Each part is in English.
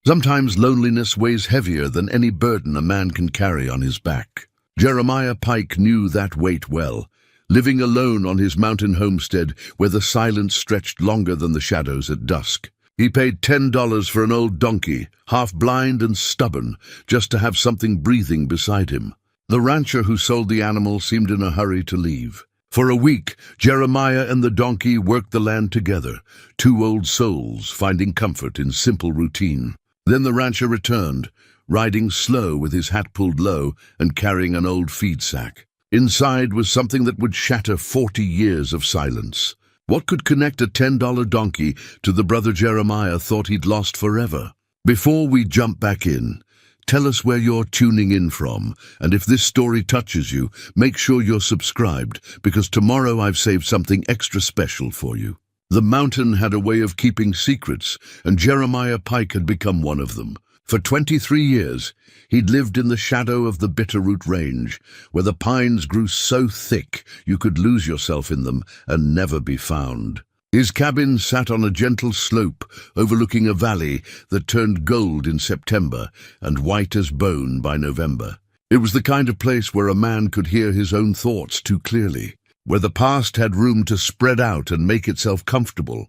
Sometimes loneliness weighs heavier than any burden a man can carry on his back. Jeremiah Pike knew that weight well, living alone on his mountain homestead where the silence stretched longer than the shadows at dusk. He paid $10 for an old donkey, half blind and stubborn, just to have something breathing beside him. The rancher who sold the animal seemed in a hurry to leave. For a week, Jeremiah and the donkey worked the land together, two old souls finding comfort in simple routine. Then the rancher returned, riding slow with his hat pulled low and carrying an old feed sack. Inside was something that would shatter 40 years of silence. What could connect a $10 donkey to the brother Jeremiah thought he'd lost forever? Before we jump back in, tell us where you're tuning in from, and if this story touches you, make sure you're subscribed, because tomorrow I've saved something extra special for you. The mountain had a way of keeping secrets, and Jeremiah Pike had become one of them. For 23 years, he'd lived in the shadow of the Bitterroot Range, where the pines grew so thick you could lose yourself in them and never be found. His cabin sat on a gentle slope overlooking a valley that turned gold in September and white as bone by November. It was the kind of place where a man could hear his own thoughts too clearly, where the past had room to spread out and make itself comfortable.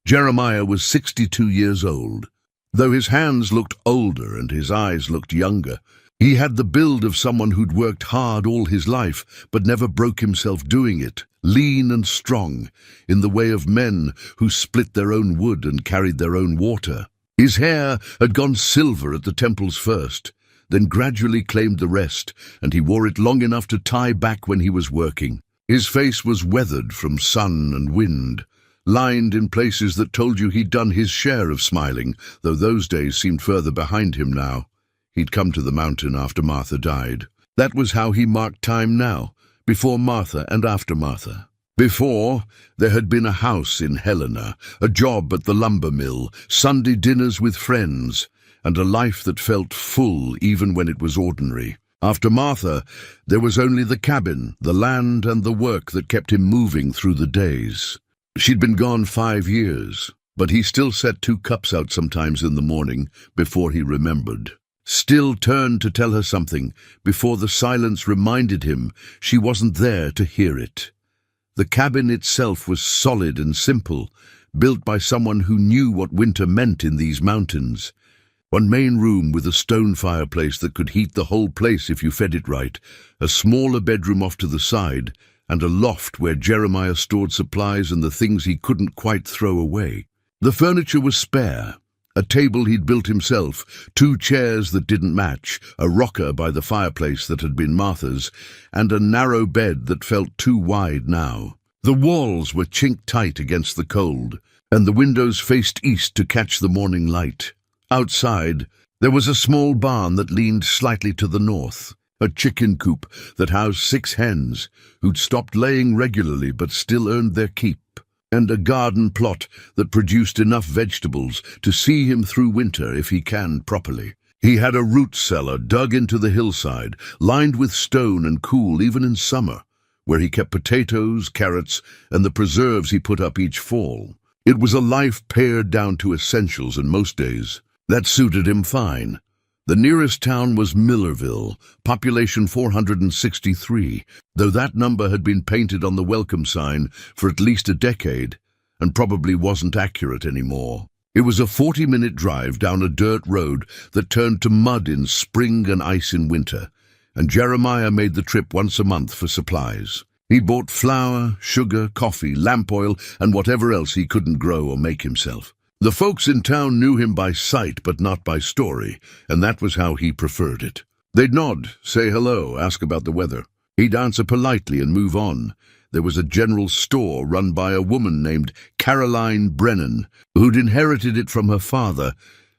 Jeremiah was 62 years old. Though his hands looked older and his eyes looked younger, he had the build of someone who'd worked hard all his life but never broke himself doing it, lean and strong, in the way of men who split their own wood and carried their own water. His hair had gone silver at the temples first, then gradually claimed the rest, and he wore it long enough to tie back when he was working. His face was weathered from sun and wind, lined in places that told you he'd done his share of smiling, though those days seemed further behind him now. He'd come to the mountain after Martha died. That was how he marked time now, before Martha and after Martha. Before, there had been a house in Helena, a job at the lumber mill, Sunday dinners with friends, and a life that felt full even when it was ordinary. After Martha, there was only the cabin, the land, and the work that kept him moving through the days. She'd been gone 5 years, but he still set 2 cups out sometimes in the morning before he remembered. Still turned to tell her something before the silence reminded him she wasn't there to hear it. The cabin itself was solid and simple, built by someone who knew what winter meant in these mountains. One main room with a stone fireplace that could heat the whole place if you fed it right, a smaller bedroom off to the side, and a loft where Jeremiah stored supplies and the things he couldn't quite throw away. The furniture was spare. A table he'd built himself, 2 chairs that didn't match, a rocker by the fireplace that had been Martha's, and a narrow bed that felt too wide now. The walls were chinked tight against the cold, and the windows faced east to catch the morning light. Outside, there was a small barn that leaned slightly to the north, a chicken coop that housed 6 hens, who'd stopped laying regularly but still earned their keep, and a garden plot that produced enough vegetables to see him through winter if he canned properly. He had a root cellar dug into the hillside, lined with stone and cool even in summer, where he kept potatoes, carrots, and the preserves he put up each fall. It was a life pared down to essentials in most days. That suited him fine. The nearest town was Millerville, population 463, though that number had been painted on the welcome sign for at least a decade and probably wasn't accurate anymore. It was a 40-minute drive down a dirt road that turned to mud in spring and ice in winter, and Jeremiah made the trip once a month for supplies. He bought flour, sugar, coffee, lamp oil, and whatever else he couldn't grow or make himself. The folks in town knew him by sight but not by story, and that was how he preferred it. They'd nod, say hello, ask about the weather. He'd answer politely and move on. There was a general store run by a woman named Caroline Brennan, who'd inherited it from her father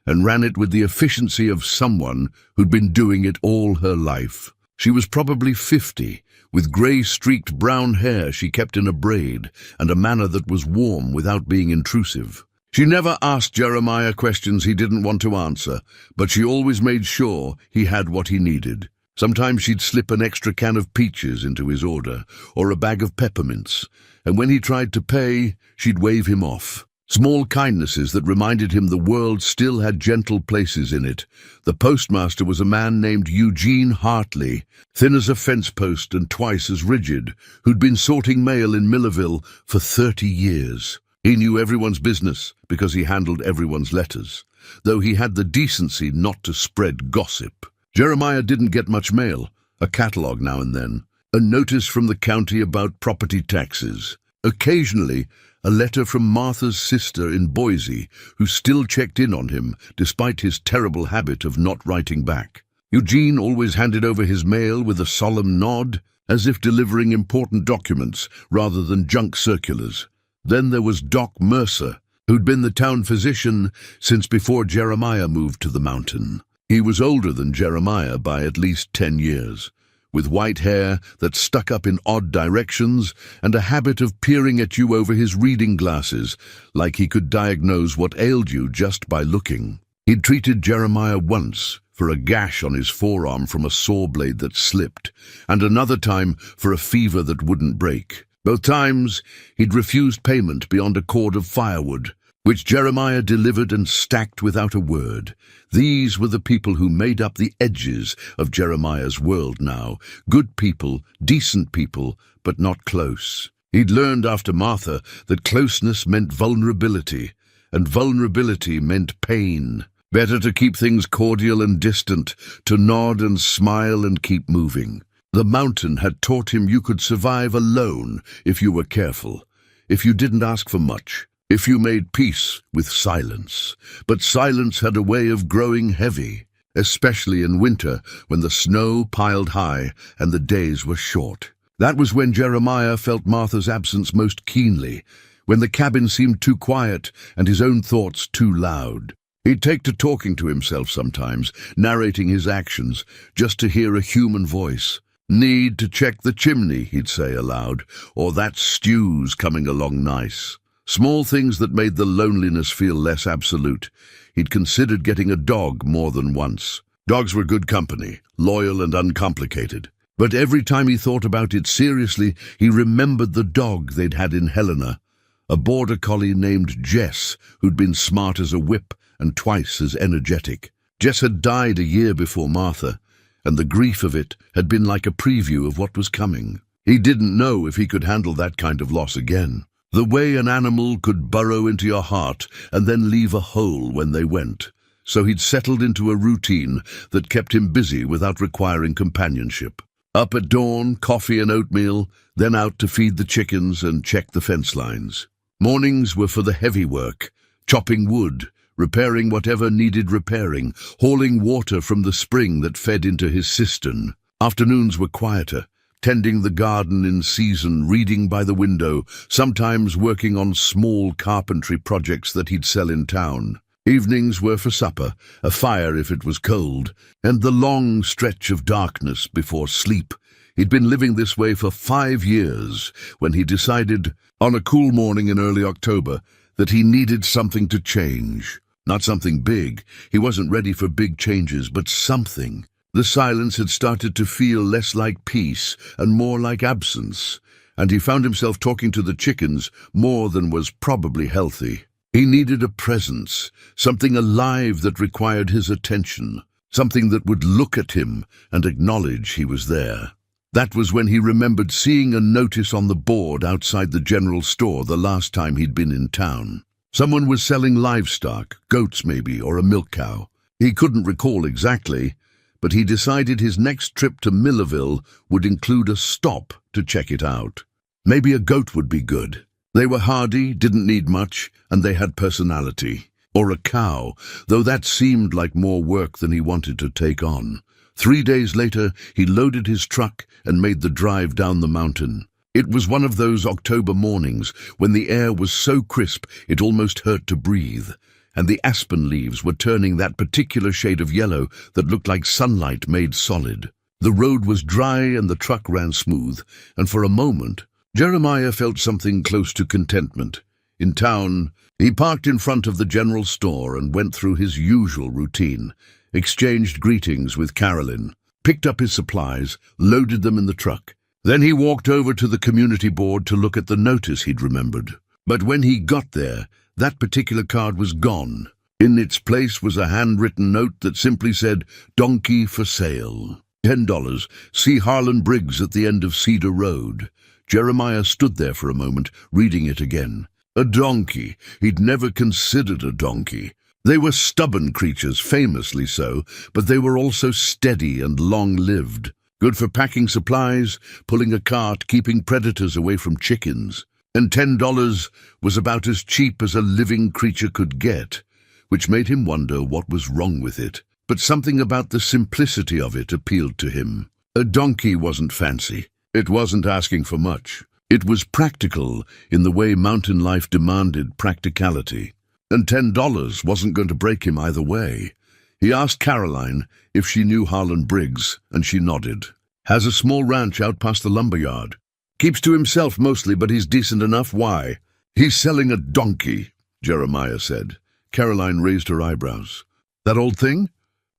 and ran it with the efficiency of someone who'd been doing it all her life. She was probably 50, with grey-streaked brown hair she kept in a braid and a manner that was warm without being intrusive. She never asked Jeremiah questions he didn't want to answer, but she always made sure he had what he needed. Sometimes she'd slip an extra can of peaches into his order, or a bag of peppermints, and when he tried to pay, she'd wave him off. Small kindnesses that reminded him the world still had gentle places in it. The postmaster was a man named Eugene Hartley, thin as a fence post and twice as rigid, who'd been sorting mail in Millerville for 30 years. He knew everyone's business because he handled everyone's letters, though he had the decency not to spread gossip. Jeremiah didn't get much mail, a catalogue now and then, a notice from the county about property taxes. Occasionally, a letter from Martha's sister in Boise, who still checked in on him despite his terrible habit of not writing back. Eugene always handed over his mail with a solemn nod, as if delivering important documents rather than junk circulars. Then there was Doc Mercer, who'd been the town physician since before Jeremiah moved to the mountain. He was older than Jeremiah by at least 10 years. With white hair that stuck up in odd directions and a habit of peering at you over his reading glasses, like he could diagnose what ailed you just by looking. He'd treated Jeremiah once for a gash on his forearm from a saw blade that slipped, and another time for a fever that wouldn't break. Both times, he'd refused payment beyond a cord of firewood, which Jeremiah delivered and stacked without a word. These were the people who made up the edges of Jeremiah's world now. Good people, decent people, but not close. He'd learned after Martha that closeness meant vulnerability, and vulnerability meant pain. Better to keep things cordial and distant, to nod and smile and keep moving. The mountain had taught him you could survive alone if you were careful, if you didn't ask for much, if you made peace with silence. But silence had a way of growing heavy, especially in winter when the snow piled high and the days were short. That was when Jeremiah felt Martha's absence most keenly, when the cabin seemed too quiet and his own thoughts too loud. He'd take to talking to himself sometimes, narrating his actions, just to hear a human voice. "Need to check the chimney," he'd say aloud, or "that stew's coming along nice." Small things that made the loneliness feel less absolute. He'd considered getting a dog more than once. Dogs were good company, loyal and uncomplicated. But every time he thought about it seriously, he remembered the dog they'd had in Helena, a border collie named Jess, who'd been smart as a whip and twice as energetic. Jess had died a year before Martha, and the grief of it had been like a preview of what was coming. He didn't know if he could handle that kind of loss again. The way an animal could burrow into your heart and then leave a hole when they went. So he'd settled into a routine that kept him busy without requiring companionship. Up at dawn, coffee and oatmeal, then out to feed the chickens and check the fence lines. Mornings were for the heavy work, chopping wood, repairing whatever needed repairing, hauling water from the spring that fed into his cistern. Afternoons were quieter, tending the garden in season, reading by the window, sometimes working on small carpentry projects that he'd sell in town. Evenings were for supper, a fire if it was cold, and the long stretch of darkness before sleep. He'd been living this way for 5 years when he decided, on a cool morning in early October, that he needed something to change. Not something big. He wasn't ready for big changes, but something. The silence had started to feel less like peace and more like absence, and he found himself talking to the chickens more than was probably healthy. He needed a presence, something alive that required his attention, something that would look at him and acknowledge he was there. That was when he remembered seeing a notice on the board outside the general store the last time he'd been in town. Someone was selling livestock, goats maybe, or a milk cow. He couldn't recall exactly, but he decided his next trip to Millerville would include a stop to check it out. Maybe a goat would be good. They were hardy, didn't need much, and they had personality. Or a cow, though that seemed like more work than he wanted to take on. 3 days later, he loaded his truck and made the drive down the mountain. It was one of those October mornings when the air was so crisp it almost hurt to breathe, and the aspen leaves were turning that particular shade of yellow that looked like sunlight made solid. The road was dry and the truck ran smooth, and for a moment, Jeremiah felt something close to contentment. In town, he parked in front of the general store and went through his usual routine, exchanged greetings with Carolyn, picked up his supplies, loaded them in the truck. Then he walked over to the community board to look at the notice he'd remembered. But when he got there, That particular card was gone. In its place was a handwritten note that simply said, "Donkey for sale. $10. See Harlan Briggs at the end of Cedar Road." Jeremiah stood there for a moment, reading it again. A donkey. He'd never considered a donkey. They were stubborn creatures, famously so, but they were also steady and long-lived. Good for packing supplies, pulling a cart, keeping predators away from chickens. And $10 was about as cheap as a living creature could get, which made him wonder what was wrong with it. But something about the simplicity of it appealed to him. A donkey wasn't fancy. It wasn't asking for much. It was practical in the way mountain life demanded practicality. And $10 wasn't going to break him either way. He asked Caroline if she knew Harlan Briggs, and she nodded. "Has a small ranch out past the lumberyard. Keeps to himself mostly, but he's decent enough. Why?" "He's selling a donkey," Jeremiah said. Caroline raised her eyebrows. "That old thing?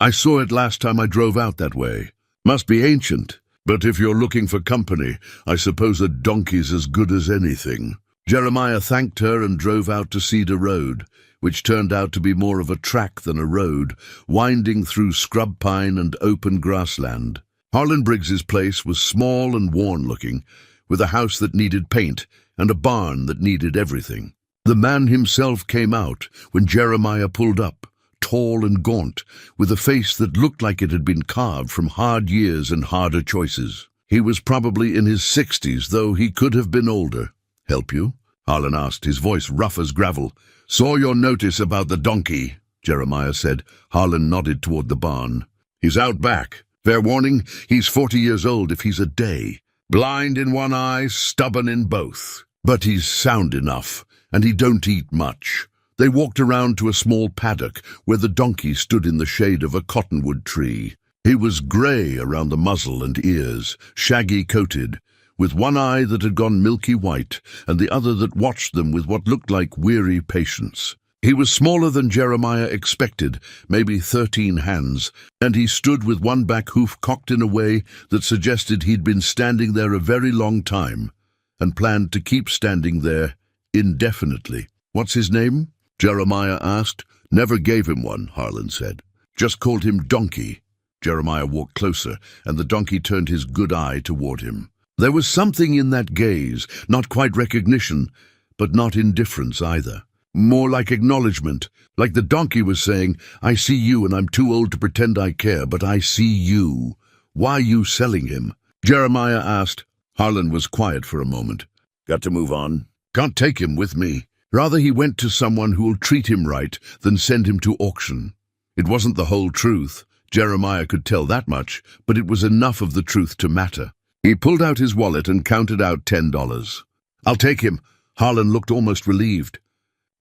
I saw it last time I drove out that way. Must be ancient. But if you're looking for company, I suppose a donkey's as good as anything." Jeremiah thanked her and drove out to Cedar Road, which turned out to be more of a track than a road, winding through scrub pine and open grassland. Harlan Briggs's place was small and worn-looking, with a house that needed paint and a barn that needed everything. The man himself came out when Jeremiah pulled up, tall and gaunt, with a face that looked like it had been carved from hard years and harder choices. He was probably in his 60s, though he could have been older. "Help you?" Harlan asked, his voice rough as gravel. "Saw your notice about the donkey," Jeremiah said. Harlan nodded toward the barn. "He's out back. Fair warning, he's 40 years old if he's a day. Blind in one eye, stubborn in both. But he's sound enough, and he don't eat much." They walked around to a small paddock where the donkey stood in the shade of a cottonwood tree. He was grey around the muzzle and ears, shaggy-coated, with one eye that had gone milky white and the other that watched them with what looked like weary patience. He was smaller than Jeremiah expected, maybe 13 hands, and he stood with one back hoof cocked in a way that suggested he'd been standing there a very long time and planned to keep standing there indefinitely. "What's his name?" Jeremiah asked. "Never gave him one," Harlan said. "Just called him Donkey." Jeremiah walked closer, and the donkey turned his good eye toward him. There was something in that gaze, not quite recognition, but not indifference either. More like acknowledgement, like the donkey was saying, "I see you and I'm too old to pretend I care, but I see you. Why are you selling him?" Jeremiah asked. Harlan was quiet for a moment. "Got to move on. Can't take him with me. Rather he went to someone who'll treat him right than send him to auction." It wasn't the whole truth. Jeremiah could tell that much, but it was enough of the truth to matter. He pulled out his wallet and counted out $10. "I'll take him." Harlan looked almost relieved.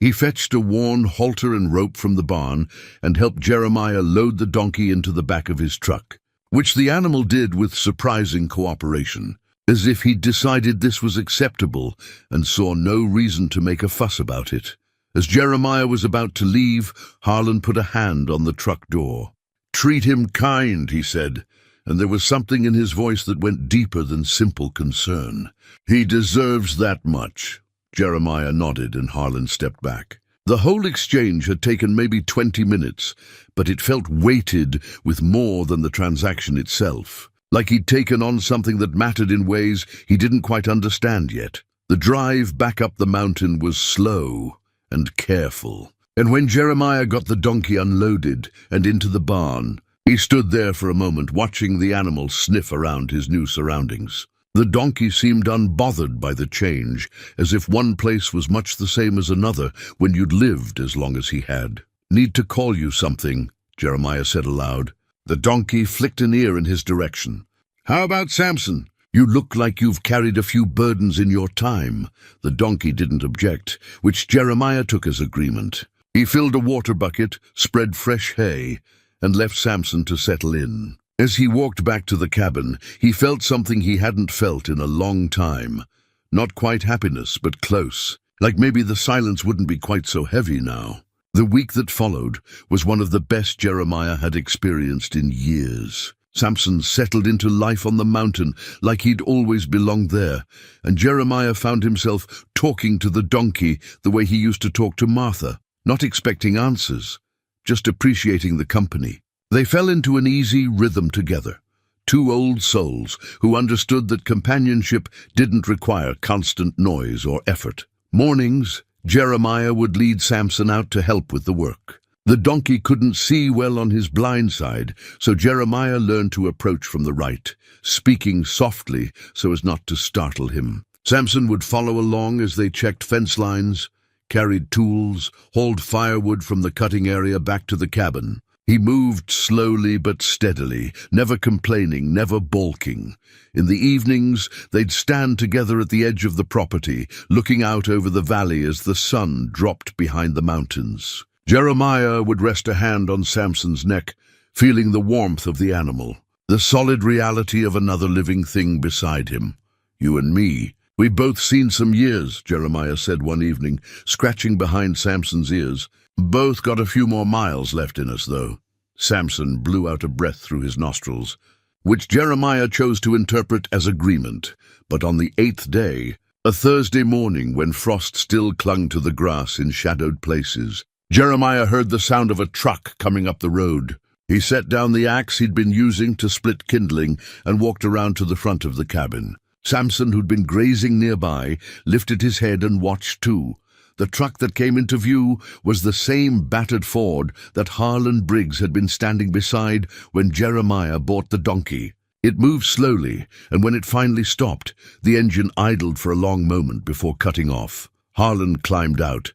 He fetched a worn halter and rope from the barn and helped Jeremiah load the donkey into the back of his truck, which the animal did with surprising cooperation, as if he'd decided this was acceptable and saw no reason to make a fuss about it. As Jeremiah was about to leave, Harlan put a hand on the truck door. "Treat him kind," he said, and there was something in his voice that went deeper than simple concern. "He deserves that much." Jeremiah nodded and Harlan stepped back. The whole exchange had taken maybe 20 minutes, but it felt weighted with more than the transaction itself, like he'd taken on something that mattered in ways he didn't quite understand yet. The drive back up the mountain was slow and careful, and when Jeremiah got the donkey unloaded and into the barn, he stood there for a moment watching the animal sniff around his new surroundings. The donkey seemed unbothered by the change, as if one place was much the same as another when you'd lived as long as he had. "Need to call you something," Jeremiah said aloud. The donkey flicked an ear in his direction. "How about Samson? You look like you've carried a few burdens in your time." The donkey didn't object, which Jeremiah took as agreement. He filled a water bucket, spread fresh hay, and left Samson to settle in. As he walked back to the cabin, he felt something he hadn't felt in a long time. Not quite happiness, but close. Like maybe the silence wouldn't be quite so heavy now. The week that followed was one of the best Jeremiah had experienced in years. Samson settled into life on the mountain like he'd always belonged there, and Jeremiah found himself talking to the donkey the way he used to talk to Martha, not expecting answers, just appreciating the company. They fell into an easy rhythm together, two old souls who understood that companionship didn't require constant noise or effort. Mornings, Jeremiah would lead Samson out to help with the work. The donkey couldn't see well on his blind side, so Jeremiah learned to approach from the right, speaking softly so as not to startle him. Samson would follow along as they checked fence lines, carried tools, hauled firewood from the cutting area back to the cabin. He moved slowly but steadily, never complaining, never balking. In the evenings, they'd stand together at the edge of the property, looking out over the valley as the sun dropped behind the mountains. Jeremiah would rest a hand on Samson's neck, feeling the warmth of the animal, the solid reality of another living thing beside him. "You and me, we've both seen some years," Jeremiah said one evening, scratching behind Samson's ears. "Both got a few more miles left in us, though." Samson blew out a breath through his nostrils, which Jeremiah chose to interpret as agreement. But on the 8th day, a Thursday morning when frost still clung to the grass in shadowed places, Jeremiah heard the sound of a truck coming up the road. He set down the axe he'd been using to split kindling and walked around to the front of the cabin. Samson, who'd been grazing nearby, lifted his head and watched too. The truck that came into view was the same battered Ford that Harlan Briggs had been standing beside when Jeremiah bought the donkey. It moved slowly, and when it finally stopped, the engine idled for a long moment before cutting off. Harlan climbed out,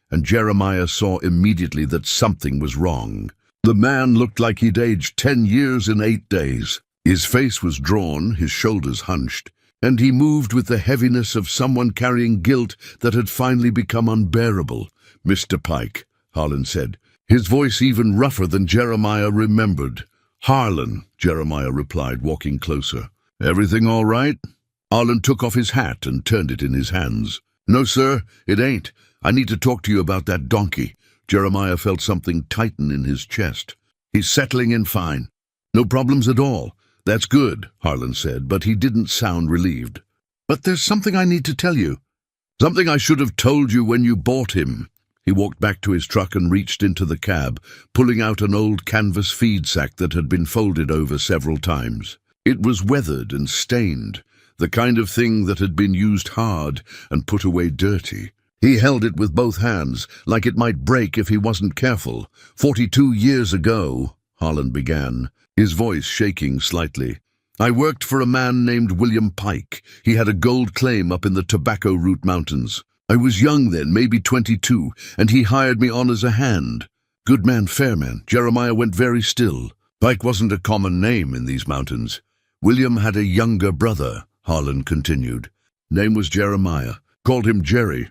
and Jeremiah saw immediately that something was wrong. The man looked like he'd aged 10 years in 8 days. His face was drawn, his shoulders hunched, and he moved with the heaviness of someone carrying guilt that had finally become unbearable. "Mr. Pike," Harlan said, his voice even rougher than Jeremiah remembered. "Harlan," Jeremiah replied, walking closer. "Everything all right?" Harlan took off his hat and turned it in his hands. "No, sir, it ain't. I need to talk to you about that donkey." Jeremiah felt something tighten in his chest. "He's settling in fine. No problems at all." "That's good," Harlan said, but he didn't sound relieved. "But there's something I need to tell you. Something I should have told you when you bought him." He walked back to his truck and reached into the cab, pulling out an old canvas feed sack that had been folded over several times. It was weathered and stained, the kind of thing that had been used hard and put away dirty. He held it with both hands, like it might break if he wasn't careful. 42 years ago, Harlan began, his voice shaking slightly. "I worked for a man named William Pike. He had a gold claim up in the Tobacco Root Mountains. I was young then, maybe 22, and he hired me on as a hand. Good man, fair man." Jeremiah went very still. Pike wasn't a common name in these mountains. "William had a younger brother," Harlan continued. "Name was Jeremiah. Called him Jerry.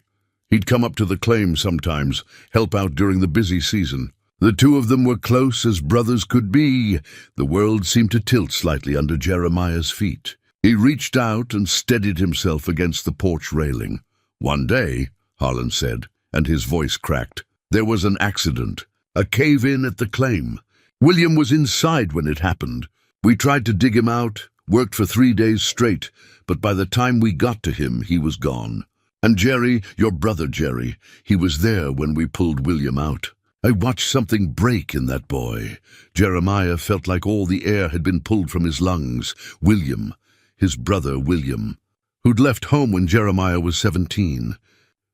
He'd come up to the claim sometimes, help out during the busy season. The two of them were close as brothers could be." The world seemed to tilt slightly under Jeremiah's feet. He reached out and steadied himself against the porch railing. "One day," Harlan said, and his voice cracked, "there was an accident, a cave-in at the claim. William was inside when it happened. We tried to dig him out, worked for 3 days straight, but by the time we got to him, he was gone. And Jerry, your brother Jerry, he was there when we pulled William out. I watched something break in that boy." Jeremiah felt like all the air had been pulled from his lungs. William, his brother William, who'd left home when Jeremiah was 17,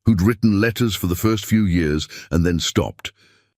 who'd written letters for the first few years and then stopped,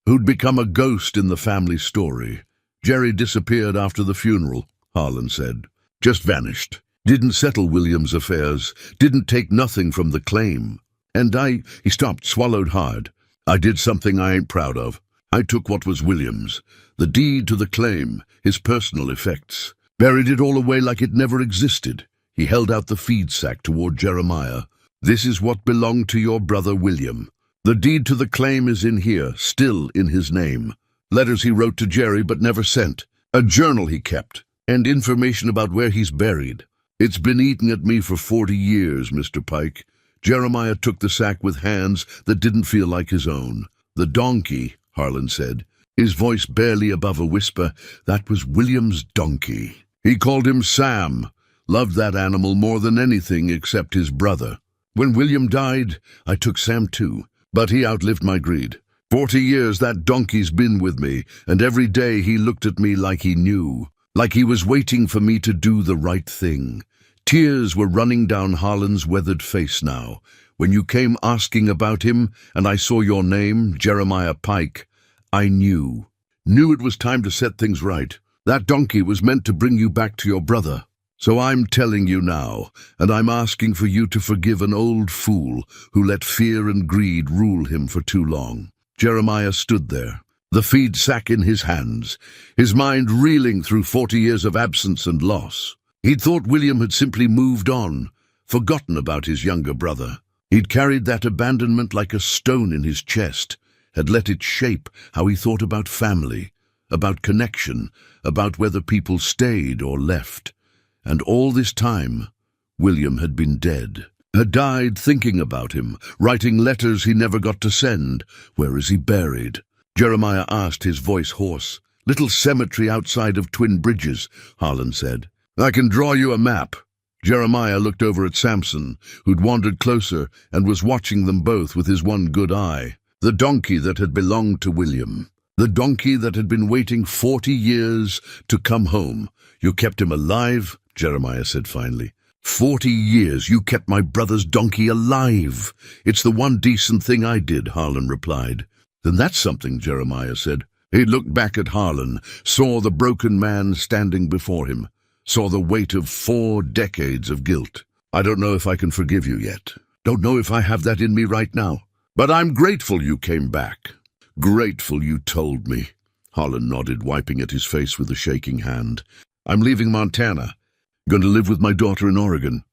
who'd become a ghost in the family story. "Jerry disappeared after the funeral," Harlan said. "Just vanished. Didn't settle William's affairs, didn't take nothing from the claim. And he stopped, swallowed hard. "I did something I ain't proud of. I took what was William's, the deed to the claim, his personal effects, buried it all away like it never existed." He held out the feed sack toward Jeremiah. "This is what belonged to your brother William. The deed to the claim is in here, still in his name. Letters he wrote to Jerry but never sent. A journal he kept, and information about where he's buried. It's been eating at me for 40 years, Mr. Pike." Jeremiah took the sack with hands that didn't feel like his own. "The donkey," Harlan said. his voice barely above a whisper. That was William's donkey. He called him Sam, loved that animal more than anything except his brother. When William died, I took Sam too, but he outlived my greed. 40 years that donkey's been with me, and every day he looked at me like he knew, like he was waiting for me to do the right thing. Tears were running down Harlan's weathered face now. When you came asking about him, and I saw your name, Jeremiah Pike, I knew it was time to set things right. That donkey was meant to bring you back to your brother. So I'm telling you now, and I'm asking for you to forgive an old fool who let fear and greed rule him for too long. Jeremiah stood there, the feed sack in his hands, his mind reeling through 40 years of absence and loss. He'd thought William had simply moved on, forgotten about his younger brother. He'd carried that abandonment like a stone in his chest, had let it shape how he thought about family, about connection, about whether people stayed or left. And all this time, William had been dead, had died thinking about him, writing letters he never got to send. Where is he buried? Jeremiah asked, his voice hoarse. Little cemetery outside of Twin Bridges, Harlan said. I can draw you a map. Jeremiah looked over at Samson, who'd wandered closer and was watching them both with his one good eye. The donkey that had belonged to William. The donkey that had been waiting 40 years to come home. You kept him alive, Jeremiah said finally. 40 years you kept my brother's donkey alive. It's the one decent thing I did, Harlan replied. Then that's something, Jeremiah said. He looked back at Harlan, saw the broken man standing before him, saw the weight of 4 decades of guilt. I don't know if I can forgive you yet. Don't know if I have that in me right now. But I'm grateful you came back. Grateful you told me. Harlan nodded, wiping at his face with a shaking hand. I'm leaving Montana. Going to live with my daughter in Oregon.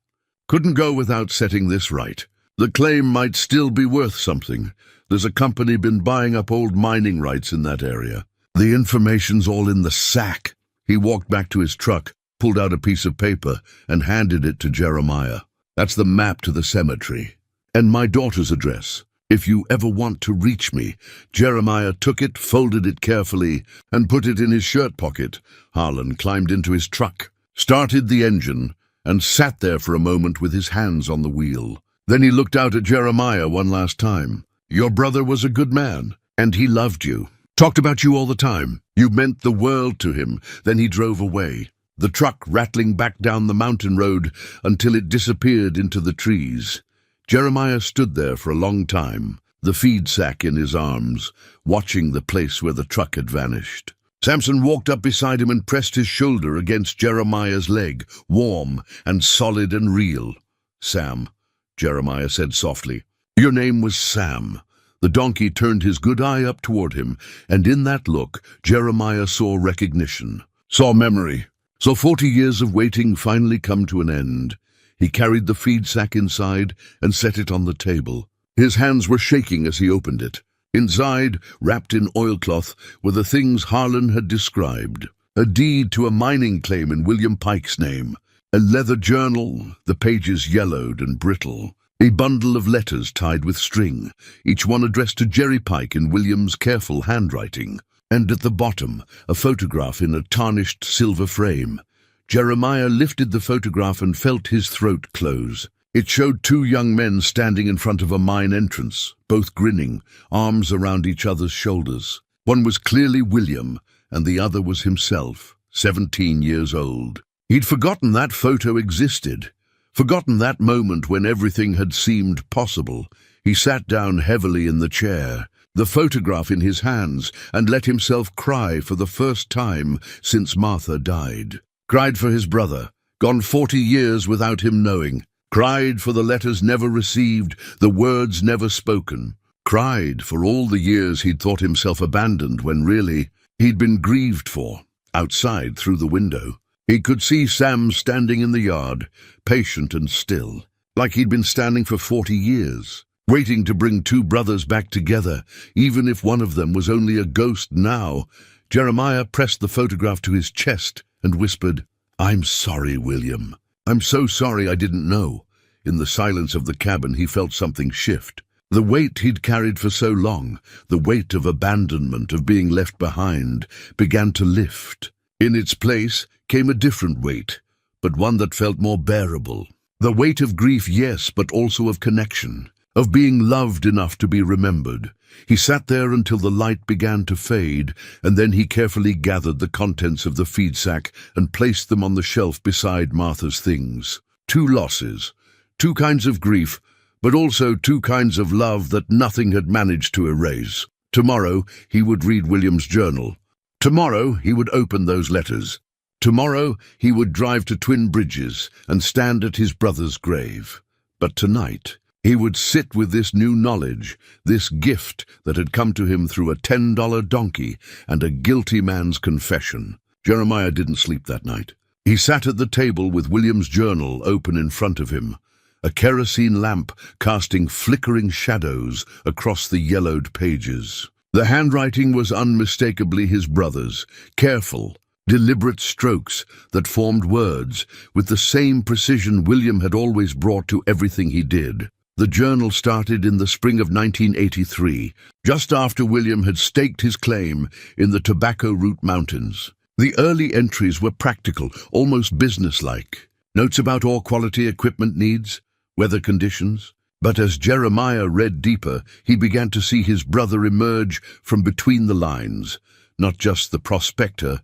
Couldn't go without setting this right. The claim might still be worth something. There's a company been buying up old mining rights in that area. The information's all in the sack. He walked back to his truck, pulled out a piece of paper, and handed it to Jeremiah. That's the map to the cemetery. And my daughter's address. If you ever want to reach me. Jeremiah took it, folded it carefully, and put it in his shirt pocket. Harlan climbed into his truck, started the engine, and sat there for a moment with his hands on the wheel. Then he looked out at Jeremiah one last time. Your brother was a good man, and he loved you. Talked about you all the time. You meant the world to him. Then he drove away, the truck rattling back down the mountain road until it disappeared into the trees. Jeremiah stood there for a long time, the feed sack in his arms, watching the place where the truck had vanished. Samson walked up beside him and pressed his shoulder against Jeremiah's leg, warm and solid and real. Sam, Jeremiah said softly. Your name was Sam. The donkey turned his good eye up toward him, and in that look, Jeremiah saw recognition, saw memory, saw 40 years of waiting finally come to an end. He carried the feed sack inside and set it on the table. His hands were shaking as he opened it. Inside, wrapped in oilcloth, were the things Harlan had described. A deed to a mining claim in William Pike's name. A leather journal, the pages yellowed and brittle. A bundle of letters tied with string, each one addressed to Jerry Pike in William's careful handwriting. And at the bottom, a photograph in a tarnished silver frame. Jeremiah lifted the photograph and felt his throat close. It showed 2 young men standing in front of a mine entrance, both grinning, arms around each other's shoulders. One was clearly William, and the other was himself, 17 years old. He'd forgotten that photo existed, forgotten that moment when everything had seemed possible. He sat down heavily in the chair, the photograph in his hands, and let himself cry for the first time since Martha died. Cried for his brother, gone 40 years without him knowing. Cried for the letters never received, the words never spoken. Cried for all the years he'd thought himself abandoned when really he'd been grieved for, outside through the window. He could see Sam standing in the yard, patient and still, like he'd been standing for 40 years, waiting to bring 2 brothers back together, even if one of them was only a ghost now. Jeremiah pressed the photograph to his chest and whispered, I'm sorry, William. I'm so sorry I didn't know. In the silence of the cabin, he felt something shift. The weight he'd carried for so long, the weight of abandonment, of being left behind, began to lift. In its place came a different weight, but one that felt more bearable. The weight of grief, yes, but also of connection, of being loved enough to be remembered. He sat there until the light began to fade, and then he carefully gathered the contents of the feed sack and placed them on the shelf beside Martha's things. 2 losses, 2 kinds of grief, but also 2 kinds of love that nothing had managed to erase. Tomorrow he would read William's journal. Tomorrow he would open those letters. Tomorrow he would drive to Twin Bridges and stand at his brother's grave. But tonight he would sit with this new knowledge, this gift that had come to him through a $10 donkey and a guilty man's confession. Jeremiah didn't sleep that night. He sat at the table with William's journal open in front of him, a kerosene lamp casting flickering shadows across the yellowed pages. The handwriting was unmistakably his brother's, careful, deliberate strokes that formed words with the same precision William had always brought to everything he did. The journal started in the spring of 1983, just after William had staked his claim in the Tobacco Root Mountains. The early entries were practical, almost businesslike. Notes about ore quality, equipment needs, weather conditions. But as Jeremiah read deeper, he began to see his brother emerge from between the lines, not just the prospector,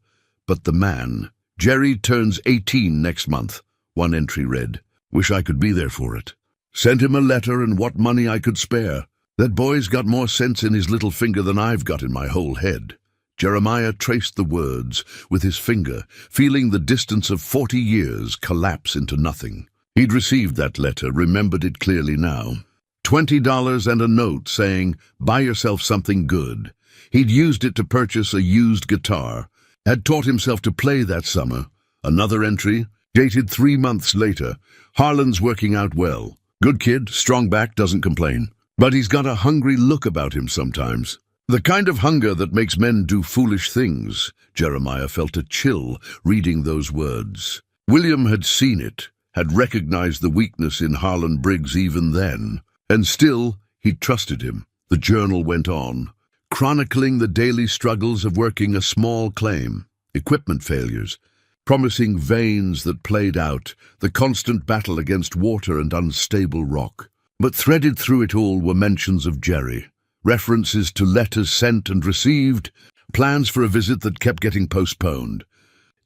but the man. "Jerry turns 18 next month," one entry read. "Wish I could be there for it. Sent him a letter and what money I could spare. That boy's got more sense in his little finger than I've got in my whole head." Jeremiah traced the words with his finger, feeling the distance of 40 years collapse into nothing. He'd received that letter, remembered it clearly now. $20 and a note saying, "Buy yourself something good." He'd used it to purchase a used guitar, had taught himself to play that summer. Another entry, dated 3 months later. "Harlan's working out well. Good kid, strong back, doesn't complain. But he's got a hungry look about him sometimes. The kind of hunger that makes men do foolish things." Jeremiah felt a chill reading those words. William had seen it, had recognized the weakness in Harlan Briggs even then, and still he'd trusted him. The journal went on, chronicling the daily struggles of working a small claim, equipment failures, promising veins that played out, the constant battle against water and unstable rock. But threaded through it all were mentions of Jerry, references to letters sent and received, plans for a visit that kept getting postponed.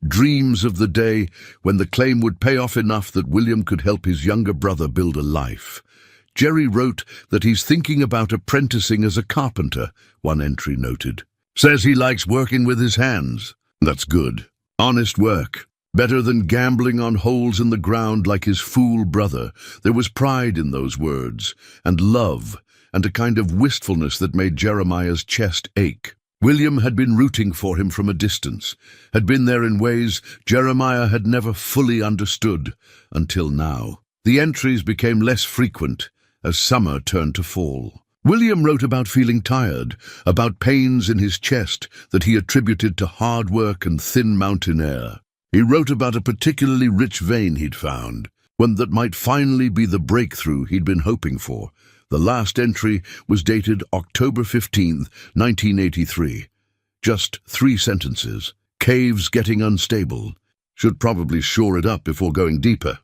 Dreams of the day when the claim would pay off enough that William could help his younger brother build a life. Jerry wrote that he's thinking about apprenticing as a carpenter, one entry noted. Says he likes working with his hands. That's good. Honest work. Better than gambling on holes in the ground like his fool brother. There was pride in those words, and love, and a kind of wistfulness that made Jeremiah's chest ache. William had been rooting for him from a distance, had been there in ways Jeremiah had never fully understood until now. The entries became less frequent as summer turned to fall. William wrote about feeling tired, about pains in his chest that he attributed to hard work and thin mountain air. He wrote about a particularly rich vein he'd found, one that might finally be the breakthrough he'd been hoping for. The last entry was dated October 15th, 1983. Just 3 sentences. "Cave's getting unstable. Should probably shore it up before going deeper.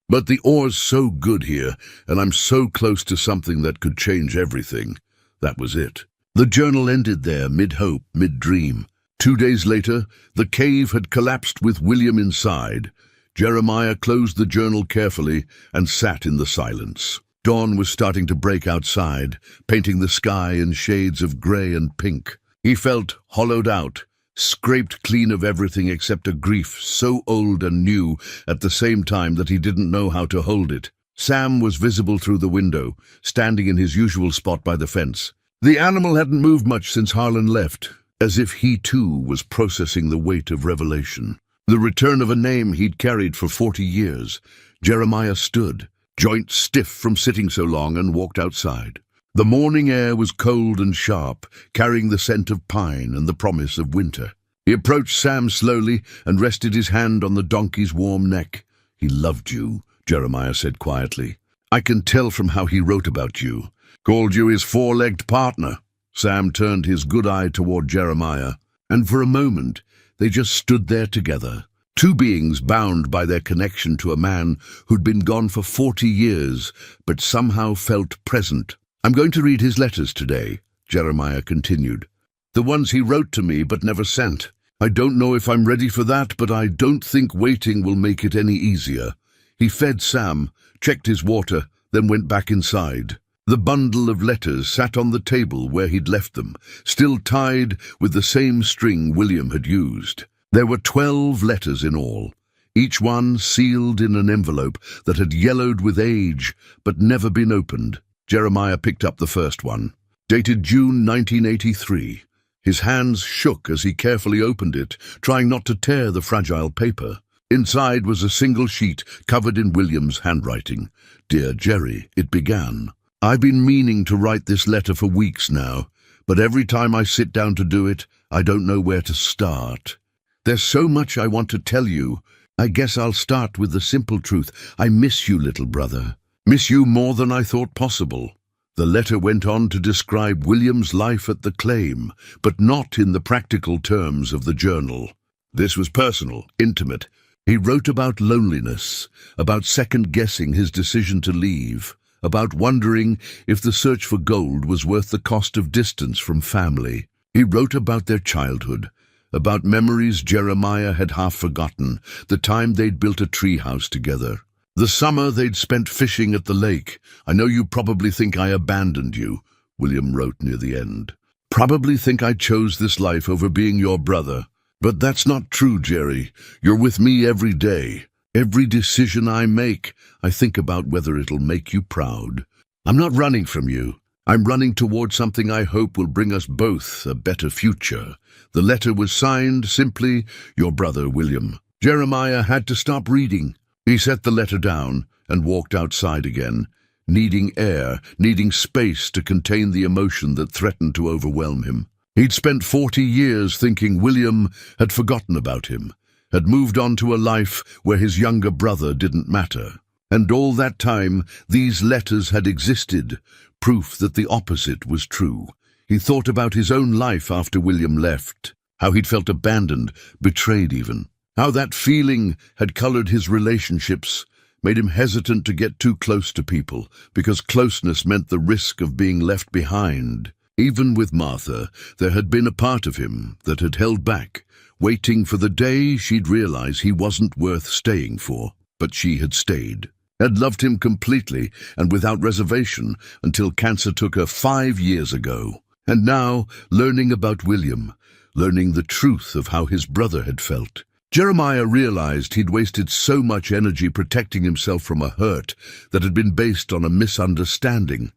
But the ore's so good here, and I'm so close to something that could change everything." That was it. The journal ended there, mid-hope, mid-dream. 2 days later, the cave had collapsed with William inside. Jeremiah closed the journal carefully and sat in the silence. Dawn was starting to break outside, painting the sky in shades of gray and pink. He felt hollowed out, scraped clean of everything except a grief so old and new at the same time that he didn't know how to hold it. Sam was visible through the window, standing in his usual spot by the fence. The animal hadn't moved much since Harlan left, as if he too was processing the weight of revelation. The return of a name he'd carried for 40 years. Jeremiah stood, joints stiff from sitting so long, and walked outside. The morning air was cold and sharp, carrying the scent of pine and the promise of winter. He approached Sam slowly and rested his hand on the donkey's warm neck. "He loved you," Jeremiah said quietly. "I can tell from how he wrote about you. Called you his four-legged partner. Sam turned his good eye toward Jeremiah, and for a moment they just stood there together. Two beings bound by their connection to a man who'd been gone for 40 years, but somehow felt present. "I'm going to read his letters today," Jeremiah continued. "The ones he wrote to me but never sent. I don't know if I'm ready for that, but I don't think waiting will make it any easier." He fed Sam, checked his water, then went back inside. The bundle of letters sat on the table where he'd left them, still tied with the same string William had used. There were 12 letters in all, each one sealed in an envelope that had yellowed with age but never been opened. Jeremiah picked up the first one, dated June 1983. His hands shook as he carefully opened it, trying not to tear the fragile paper. Inside was a single sheet covered in William's handwriting. "Dear Jerry," it began. "I've been meaning to write this letter for weeks now, but every time I sit down to do it, I don't know where to start. There's so much I want to tell you. I guess I'll start with the simple truth. I miss you, little brother. Miss you more than I thought possible." The letter went on to describe William's life at the claim, but not in the practical terms of the journal. This was personal, intimate. He wrote about loneliness, about second-guessing his decision to leave, about wondering if the search for gold was worth the cost of distance from family. He wrote about their childhood, about memories Jeremiah had half forgotten, the time they'd built a treehouse together, the summer they'd spent fishing at the lake. "I know you probably think I abandoned you," William wrote near the end. "Probably think I chose this life over being your brother. But that's not true, Jerry. You're with me every day. Every decision I make, I think about whether it'll make you proud. I'm not running from you. I'm running toward something I hope will bring us both a better future." The letter was signed simply, "Your brother, William." Jeremiah had to stop reading. He set the letter down and walked outside again, needing air, needing space to contain the emotion that threatened to overwhelm him. He'd spent 40 years thinking William had forgotten about him, had moved on to a life where his younger brother didn't matter. And all that time, these letters had existed, proof that the opposite was true. He thought about his own life after William left, how he'd felt abandoned, betrayed even, how that feeling had colored his relationships, made him hesitant to get too close to people, because closeness meant the risk of being left behind. Even with Martha, there had been a part of him that had held back, waiting for the day she'd realize he wasn't worth staying for. But she had stayed, had loved him completely and without reservation until cancer took her 5 years ago. And now, learning about William, learning the truth of how his brother had felt, Jeremiah realized he'd wasted so much energy protecting himself from a hurt that had been based on a misunderstanding.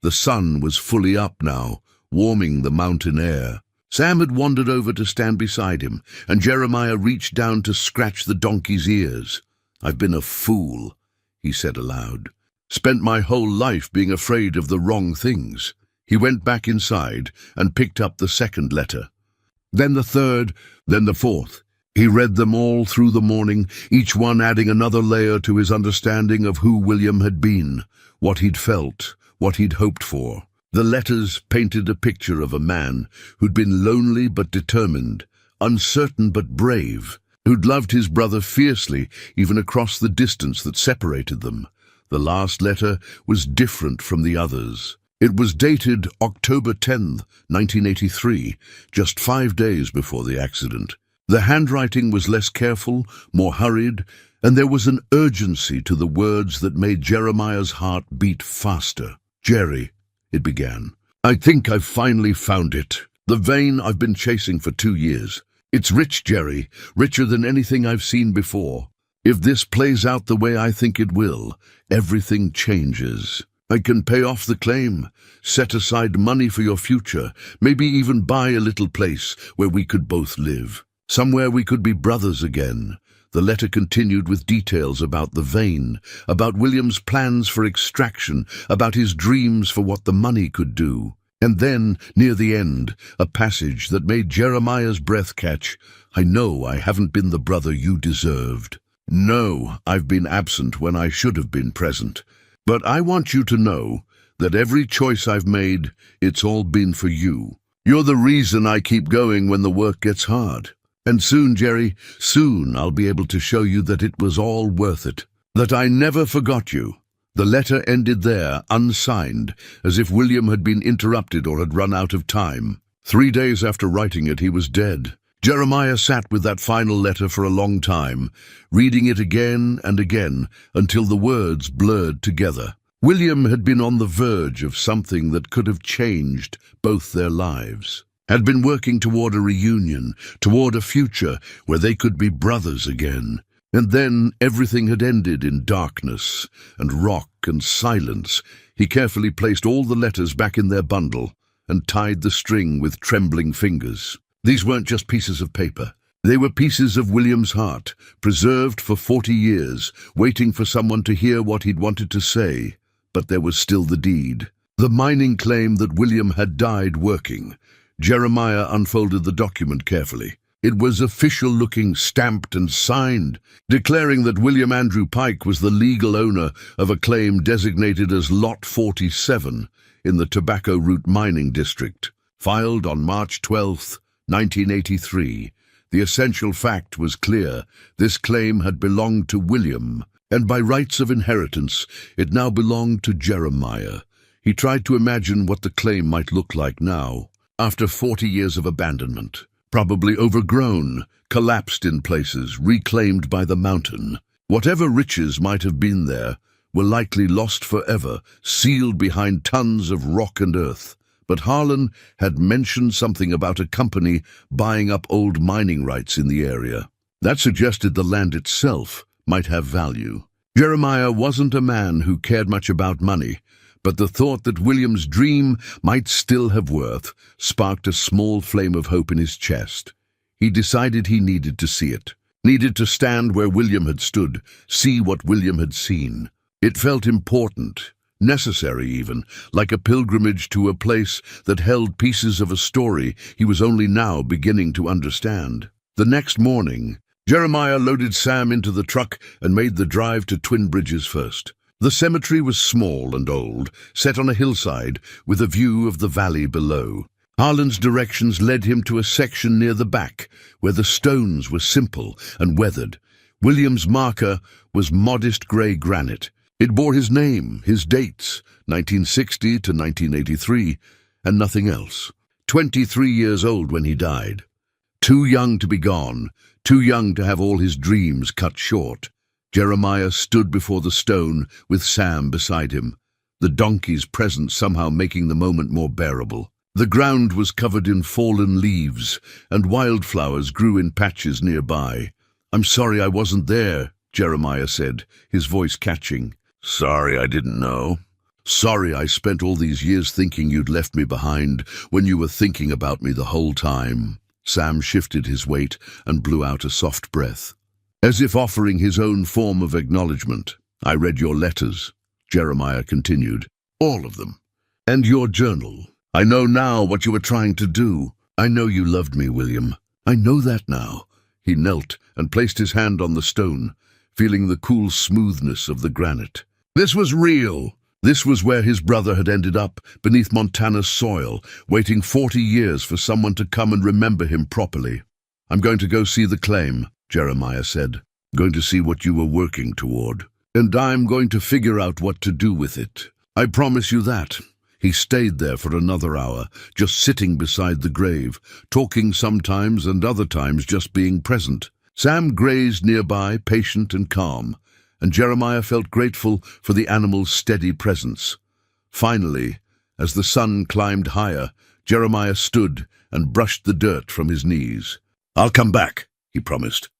The sun was fully up now, warming the mountain air. Sam had wandered over to stand beside him, and Jeremiah reached down to scratch the donkey's ears. "I've been a fool," he said aloud. "Spent my whole life being afraid of the wrong things." He went back inside and picked up the second letter. Then the third, then the fourth. He read them all through the morning, each one adding another layer to his understanding of who William had been, what he'd felt, what he'd hoped for. The letters painted a picture of a man who'd been lonely but determined, uncertain but brave, who'd loved his brother fiercely, even across the distance that separated them. The last letter was different from the others. It was dated October 10th, 1983, just 5 days before the accident. The handwriting was less careful, more hurried, and there was an urgency to the words that made Jeremiah's heart beat faster. "Jerry," it began, "I think I've finally found it. The vein I've been chasing for 2 years. It's rich, Jerry, richer than anything I've seen before. If this plays out the way I think it will, everything changes. I can pay off the claim, set aside money for your future, maybe even buy a little place where we could both live. Somewhere we could be brothers again." The letter continued with details about the vein, about William's plans for extraction, about his dreams for what the money could do. And then, near the end, a passage that made Jeremiah's breath catch. "I know I haven't been the brother you deserved. No, I've been absent when I should have been present. But I want you to know that every choice I've made, it's all been for you. You're the reason I keep going when the work gets hard. And soon, Jerry, soon I'll be able to show you that it was all worth it, that I never forgot you." The letter ended there, unsigned, as if William had been interrupted or had run out of time. 3 days after writing it, he was dead. Jeremiah sat with that final letter for a long time, reading it again and again until the words blurred together. William had been on the verge of something that could have changed both their lives, had been working toward a reunion, toward a future where they could be brothers again. And then everything had ended in darkness and rock and silence. He carefully placed all the letters back in their bundle and tied the string with trembling fingers. These weren't just pieces of paper. They were pieces of William's heart, preserved for 40 years, waiting for someone to hear what he'd wanted to say. But there was still the deed. The mining claim that William had died working. Jeremiah unfolded the document carefully. It was official-looking, stamped and signed, declaring that William Andrew Pike was the legal owner of a claim designated as Lot 47 in the Tobacco Root Mining District. Filed on March 12, 1983, the essential fact was clear. This claim had belonged to William, and by rights of inheritance, it now belonged to Jeremiah. He tried to imagine what the claim might look like now, after 40 years of abandonment. Probably overgrown, collapsed in places, reclaimed by the mountain. Whatever riches might have been there were likely lost forever, sealed behind tons of rock and earth. But Harlan had mentioned something about a company buying up old mining rights in the area. That suggested the land itself might have value. Jeremiah wasn't a man who cared much about money, but the thought that William's dream might still have worth sparked a small flame of hope in his chest. He decided he needed to see it, needed to stand where William had stood, see what William had seen. It felt important, necessary even, like a pilgrimage to a place that held pieces of a story he was only now beginning to understand. The next morning, Jeremiah loaded Sam into the truck and made the drive to Twin Bridges first. The cemetery was small and old, set on a hillside with a view of the valley below. Harlan's directions led him to a section near the back, where the stones were simple and weathered. William's marker was modest grey granite. It bore his name, his dates, 1960 to 1983, and nothing else. 23 years old when he died. Too young to be gone, too young to have all his dreams cut short. Jeremiah stood before the stone with Sam beside him, the donkey's presence somehow making the moment more bearable. The ground was covered in fallen leaves, and wildflowers grew in patches nearby. "I'm sorry I wasn't there," Jeremiah said, his voice catching. "Sorry I didn't know. Sorry I spent all these years thinking you'd left me behind when you were thinking about me the whole time." Sam shifted his weight and blew out a soft breath, as if offering his own form of acknowledgement. "I read your letters," Jeremiah continued. "All of them. And your journal. I know now what you were trying to do. I know you loved me, William. I know that now." He knelt and placed his hand on the stone, feeling the cool smoothness of the granite. This was real. This was where his brother had ended up, beneath Montana's soil, waiting 40 years for someone to come and remember him properly. "I'm going to go see the claim," Jeremiah said. "I'm going to see what you were working toward. And I'm going to figure out what to do with it. I promise you that." He stayed there for another hour, just sitting beside the grave, talking sometimes and other times just being present. Sam grazed nearby, patient and calm, and Jeremiah felt grateful for the animal's steady presence. Finally, as the sun climbed higher, Jeremiah stood and brushed the dirt from his knees. "I'll come back," he promised.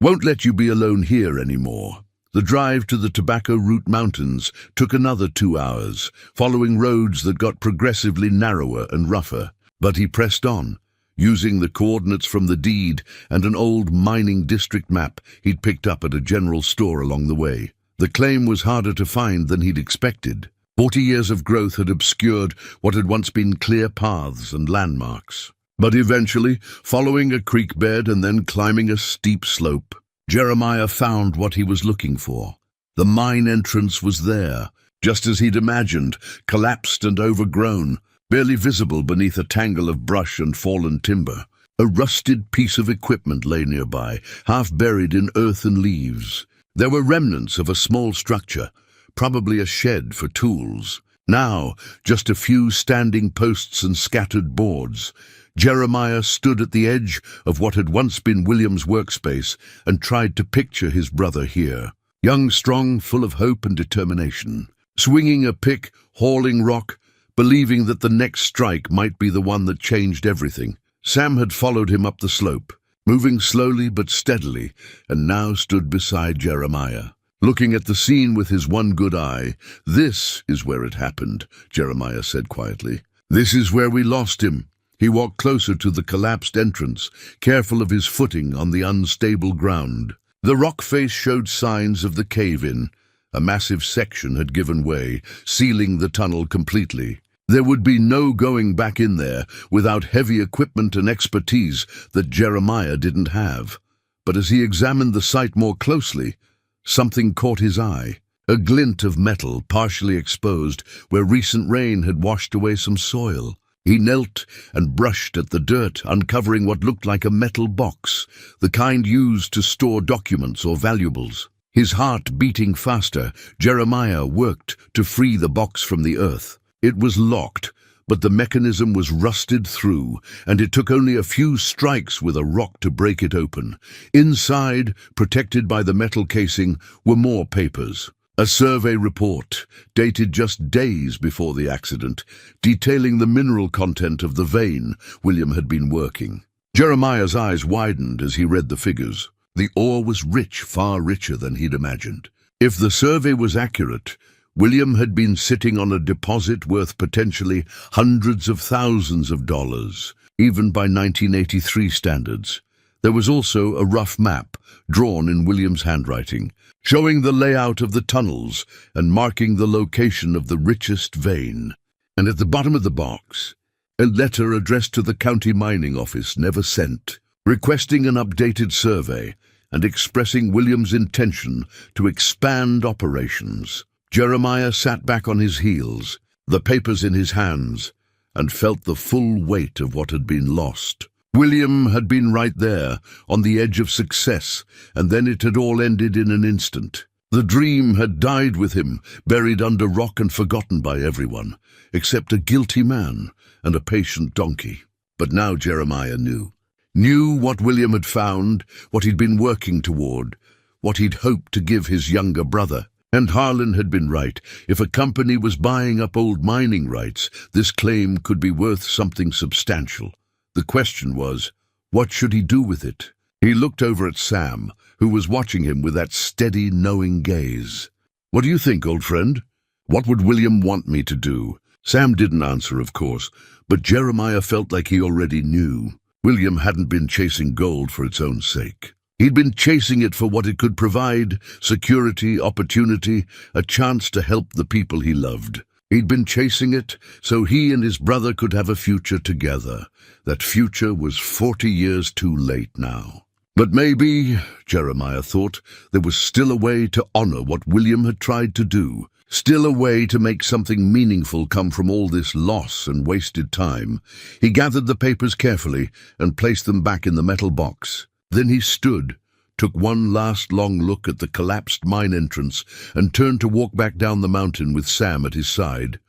"Won't let you be alone here anymore." The drive to the Tobacco Root Mountains took another 2 hours, following roads that got progressively narrower and rougher. But he pressed on, using the coordinates from the deed and an old mining district map he'd picked up at a general store along the way. The claim was harder to find than he'd expected. 40 years of growth had obscured what had once been clear paths and landmarks. But eventually, following a creek bed and then climbing a steep slope, Jeremiah found what he was looking for. The mine entrance was there, just as he'd imagined, collapsed and overgrown, barely visible beneath a tangle of brush and fallen timber. A rusted piece of equipment lay nearby, half buried in earth and leaves. There were remnants of a small structure, probably a shed for tools. Now, just a few standing posts and scattered boards. Jeremiah stood at the edge of what had once been William's workspace and tried to picture his brother here. Young, strong, full of hope and determination. Swinging a pick, hauling rock, believing that the next strike might be the one that changed everything. Sam had followed him up the slope, moving slowly but steadily, and now stood beside Jeremiah, looking at the scene with his one good eye. "This is where it happened," Jeremiah said quietly. "This is where we lost him." He walked closer to the collapsed entrance, careful of his footing on the unstable ground. The rock face showed signs of the cave-in. A massive section had given way, sealing the tunnel completely. There would be no going back in there without heavy equipment and expertise that Jeremiah didn't have. But as he examined the site more closely, something caught his eye. A glint of metal partially exposed where recent rain had washed away some soil. He knelt and brushed at the dirt, uncovering what looked like a metal box, the kind used to store documents or valuables. His heart beating faster, Jeremiah worked to free the box from the earth. It was locked, but the mechanism was rusted through, and it took only a few strikes with a rock to break it open. Inside, protected by the metal casing, were more papers. A survey report, dated just days before the accident, detailing the mineral content of the vein William had been working. Jeremiah's eyes widened as he read the figures. The ore was rich, far richer than he'd imagined. If the survey was accurate, William had been sitting on a deposit worth potentially hundreds of thousands of dollars, even by 1983 standards. There was also a rough map, drawn in William's handwriting, showing the layout of the tunnels and marking the location of the richest vein. And at the bottom of the box, a letter addressed to the county mining office never sent, requesting an updated survey and expressing William's intention to expand operations. Jeremiah sat back on his heels, the papers in his hands, and felt the full weight of what had been lost. William had been right there, on the edge of success, and then it had all ended in an instant. The dream had died with him, buried under rock and forgotten by everyone, except a guilty man and a patient donkey. But now Jeremiah knew what William had found, what he'd been working toward, what he'd hoped to give his younger brother. And Harlan had been right. If a company was buying up old mining rights, this claim could be worth something substantial. The question was, what should he do with it? He looked over at Sam, who was watching him with that steady, knowing gaze. "What do you think, old friend? What would William want me to do?" Sam didn't answer, of course, but Jeremiah felt like he already knew. William hadn't been chasing gold for its own sake. He'd been chasing it for what it could provide: security, opportunity, a chance to help the people he loved. He'd been chasing it so he and his brother could have a future together. That future was 40 years too late now. But maybe, Jeremiah thought, there was still a way to honor what William had tried to do, still a way to make something meaningful come from all this loss and wasted time. He gathered the papers carefully and placed them back in the metal box. Then he stood, took one last long look at the collapsed mine entrance, and turned to walk back down the mountain with Sam at his side.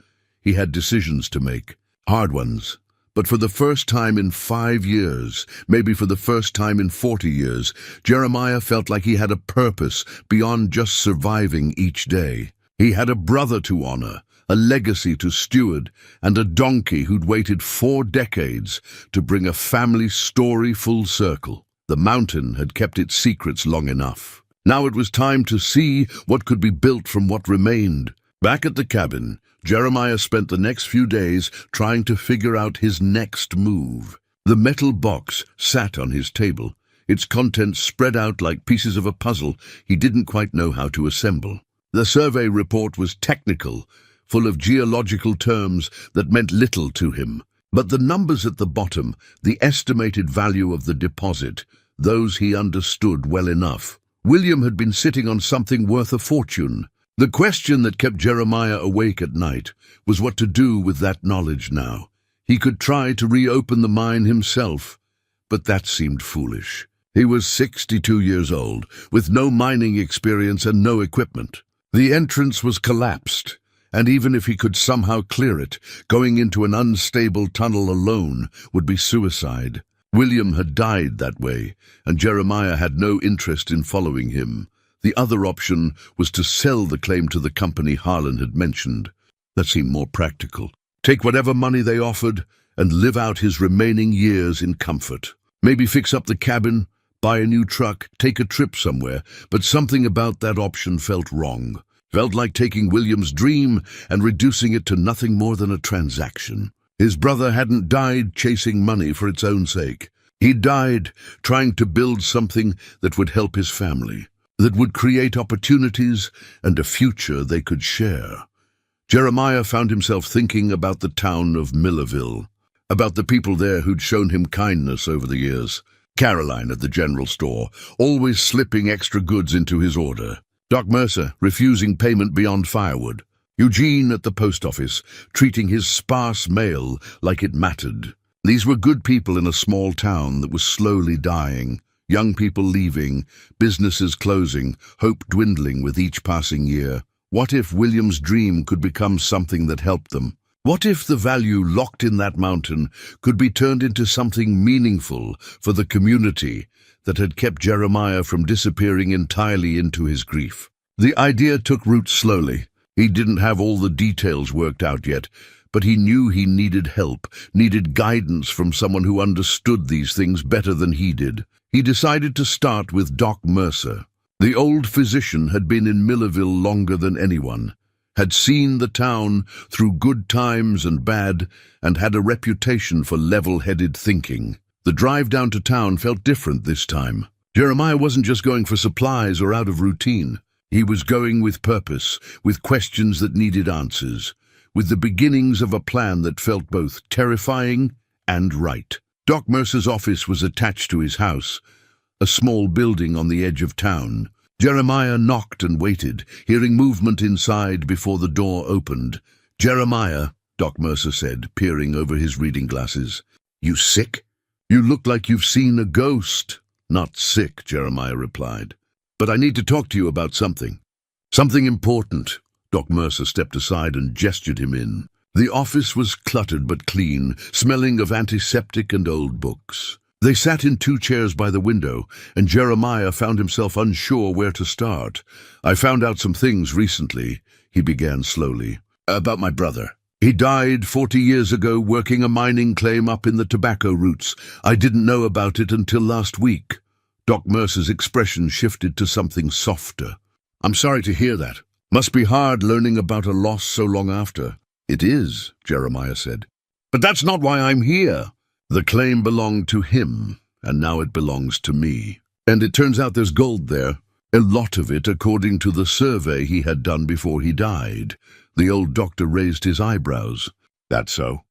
He had decisions to make, hard ones. But for the first time in 5 years, maybe for the first time in 40 years, Jeremiah felt like he had a purpose beyond just surviving each day. He had a brother to honor, a legacy to steward, and a donkey who'd waited 4 decades to bring a family story full circle. The mountain had kept its secrets long enough. Now it was time to see what could be built from what remained. Back at the cabin, Jeremiah spent the next few days trying to figure out his next move. The metal box sat on his table, its contents spread out like pieces of a puzzle he didn't quite know how to assemble. The survey report was technical, full of geological terms that meant little to him. But the numbers at the bottom, the estimated value of the deposit, those he understood well enough. William had been sitting on something worth a fortune. The question that kept Jeremiah awake at night was what to do with that knowledge now. He could try to reopen the mine himself, but that seemed foolish. He was 62 years old, with no mining experience and no equipment. The entrance was collapsed, and even if he could somehow clear it, going into an unstable tunnel alone would be suicide. William had died that way, and Jeremiah had no interest in following him. The other option was to sell the claim to the company Harlan had mentioned. That seemed more practical. Take whatever money they offered and live out his remaining years in comfort. Maybe fix up the cabin, buy a new truck, take a trip somewhere, but something about that option felt wrong. Felt like taking William's dream and reducing it to nothing more than a transaction. His brother hadn't died chasing money for its own sake. He died trying to build something that would help his family, that would create opportunities and a future they could share. Jeremiah found himself thinking about the town of Millerville, about the people there who'd shown him kindness over the years. Caroline at the general store, always slipping extra goods into his order. Doc Mercer, refusing payment beyond firewood. Eugene at the post office, treating his sparse mail like it mattered. These were good people in a small town that was slowly dying. Young people leaving, businesses closing, hope dwindling with each passing year. What if William's dream could become something that helped them? What if the value locked in that mountain could be turned into something meaningful for the community that had kept Jeremiah from disappearing entirely into his grief? The idea took root slowly. He didn't have all the details worked out yet, but he knew he needed help, needed guidance from someone who understood these things better than he did. He decided to start with Doc Mercer. The old physician had been in Millerville longer than anyone, had seen the town through good times and bad, and had a reputation for level-headed thinking. The drive down to town felt different this time. Jeremiah wasn't just going for supplies or out of routine. He was going with purpose, with questions that needed answers, with the beginnings of a plan that felt both terrifying and right. Doc Mercer's office was attached to his house, a small building on the edge of town. Jeremiah knocked and waited, hearing movement inside before the door opened. "Jeremiah," Doc Mercer said, peering over his reading glasses. "You sick? You look like you've seen a ghost." "Not sick," Jeremiah replied. "But I need to talk to you about something. Something important." Doc Mercer stepped aside and gestured him in. The office was cluttered but clean, smelling of antiseptic and old books. They sat in 2 chairs by the window, and Jeremiah found himself unsure where to start. "I found out some things recently," he began slowly, "about my brother. He died 40 years ago working a mining claim up in the tobacco roots. I didn't know about it until last week." Doc Mercer's expression shifted to something softer. "I'm sorry to hear that. Must be hard learning about a loss so long after." "It is," Jeremiah said. "But that's not why I'm here." "The claim belonged to him, and now it belongs to me. And it turns out there's gold there. A lot of it, according to the survey he had done before he died." The old doctor raised his eyebrows. "That's so.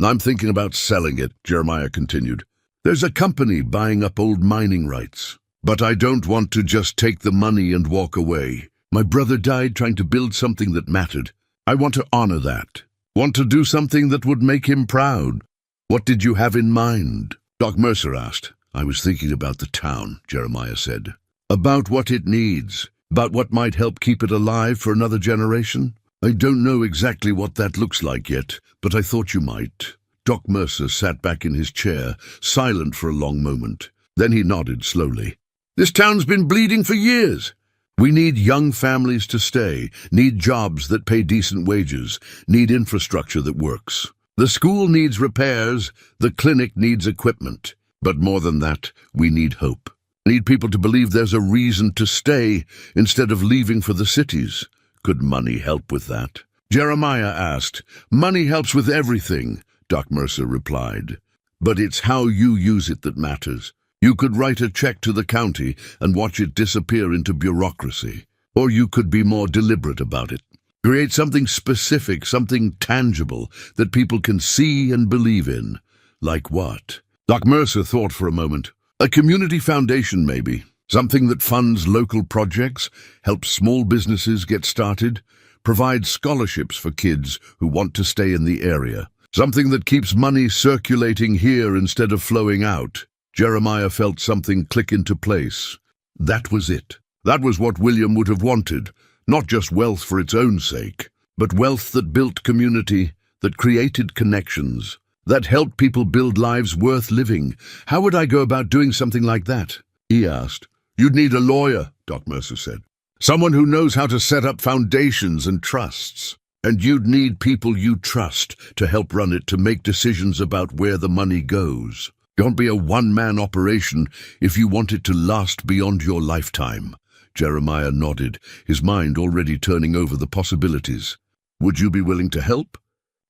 I'm thinking about selling it," Jeremiah continued. "There's a company buying up old mining rights. But I don't want to just take the money and walk away. My brother died trying to build something that mattered. I want to honor that. Want to do something that would make him proud." "What did you have in mind?" Doc Mercer asked. "I was thinking about the town," Jeremiah said. "About what it needs, about what might help keep it alive for another generation. I don't know exactly what that looks like yet, but I thought you might." Doc Mercer sat back in his chair, silent for a long moment. Then he nodded slowly. "This town's been bleeding for years. We need young families to stay, need jobs that pay decent wages, need infrastructure that works. The school needs repairs, the clinic needs equipment. But more than that, we need hope. Need people to believe there's a reason to stay instead of leaving for the cities. Could money help with that?" Jeremiah asked. "Money helps with everything," Doc Mercer replied. "But it's how you use it that matters. You could write a check to the county and watch it disappear into bureaucracy. Or you could be more deliberate about it. Create something specific, something tangible that people can see and believe in." "Like what?" Doc Mercer thought for a moment. "A community foundation, maybe. Something that funds local projects, helps small businesses get started, provides scholarships for kids who want to stay in the area. Something that keeps money circulating here instead of flowing out. Jeremiah felt something click into place. That was it. That was what William would have wanted. Not just wealth for its own sake, but wealth that built community, that created connections, that helped people build lives worth living. How would I go about doing something like that? He asked. You'd need a lawyer, Doc Mercer said. Someone who knows how to set up foundations and trusts. And you'd need people you trust to help run it, to make decisions about where the money goes. Don't be a one-man operation if you want it to last beyond your lifetime. Jeremiah nodded, his mind already turning over the possibilities. Would you be willing to help?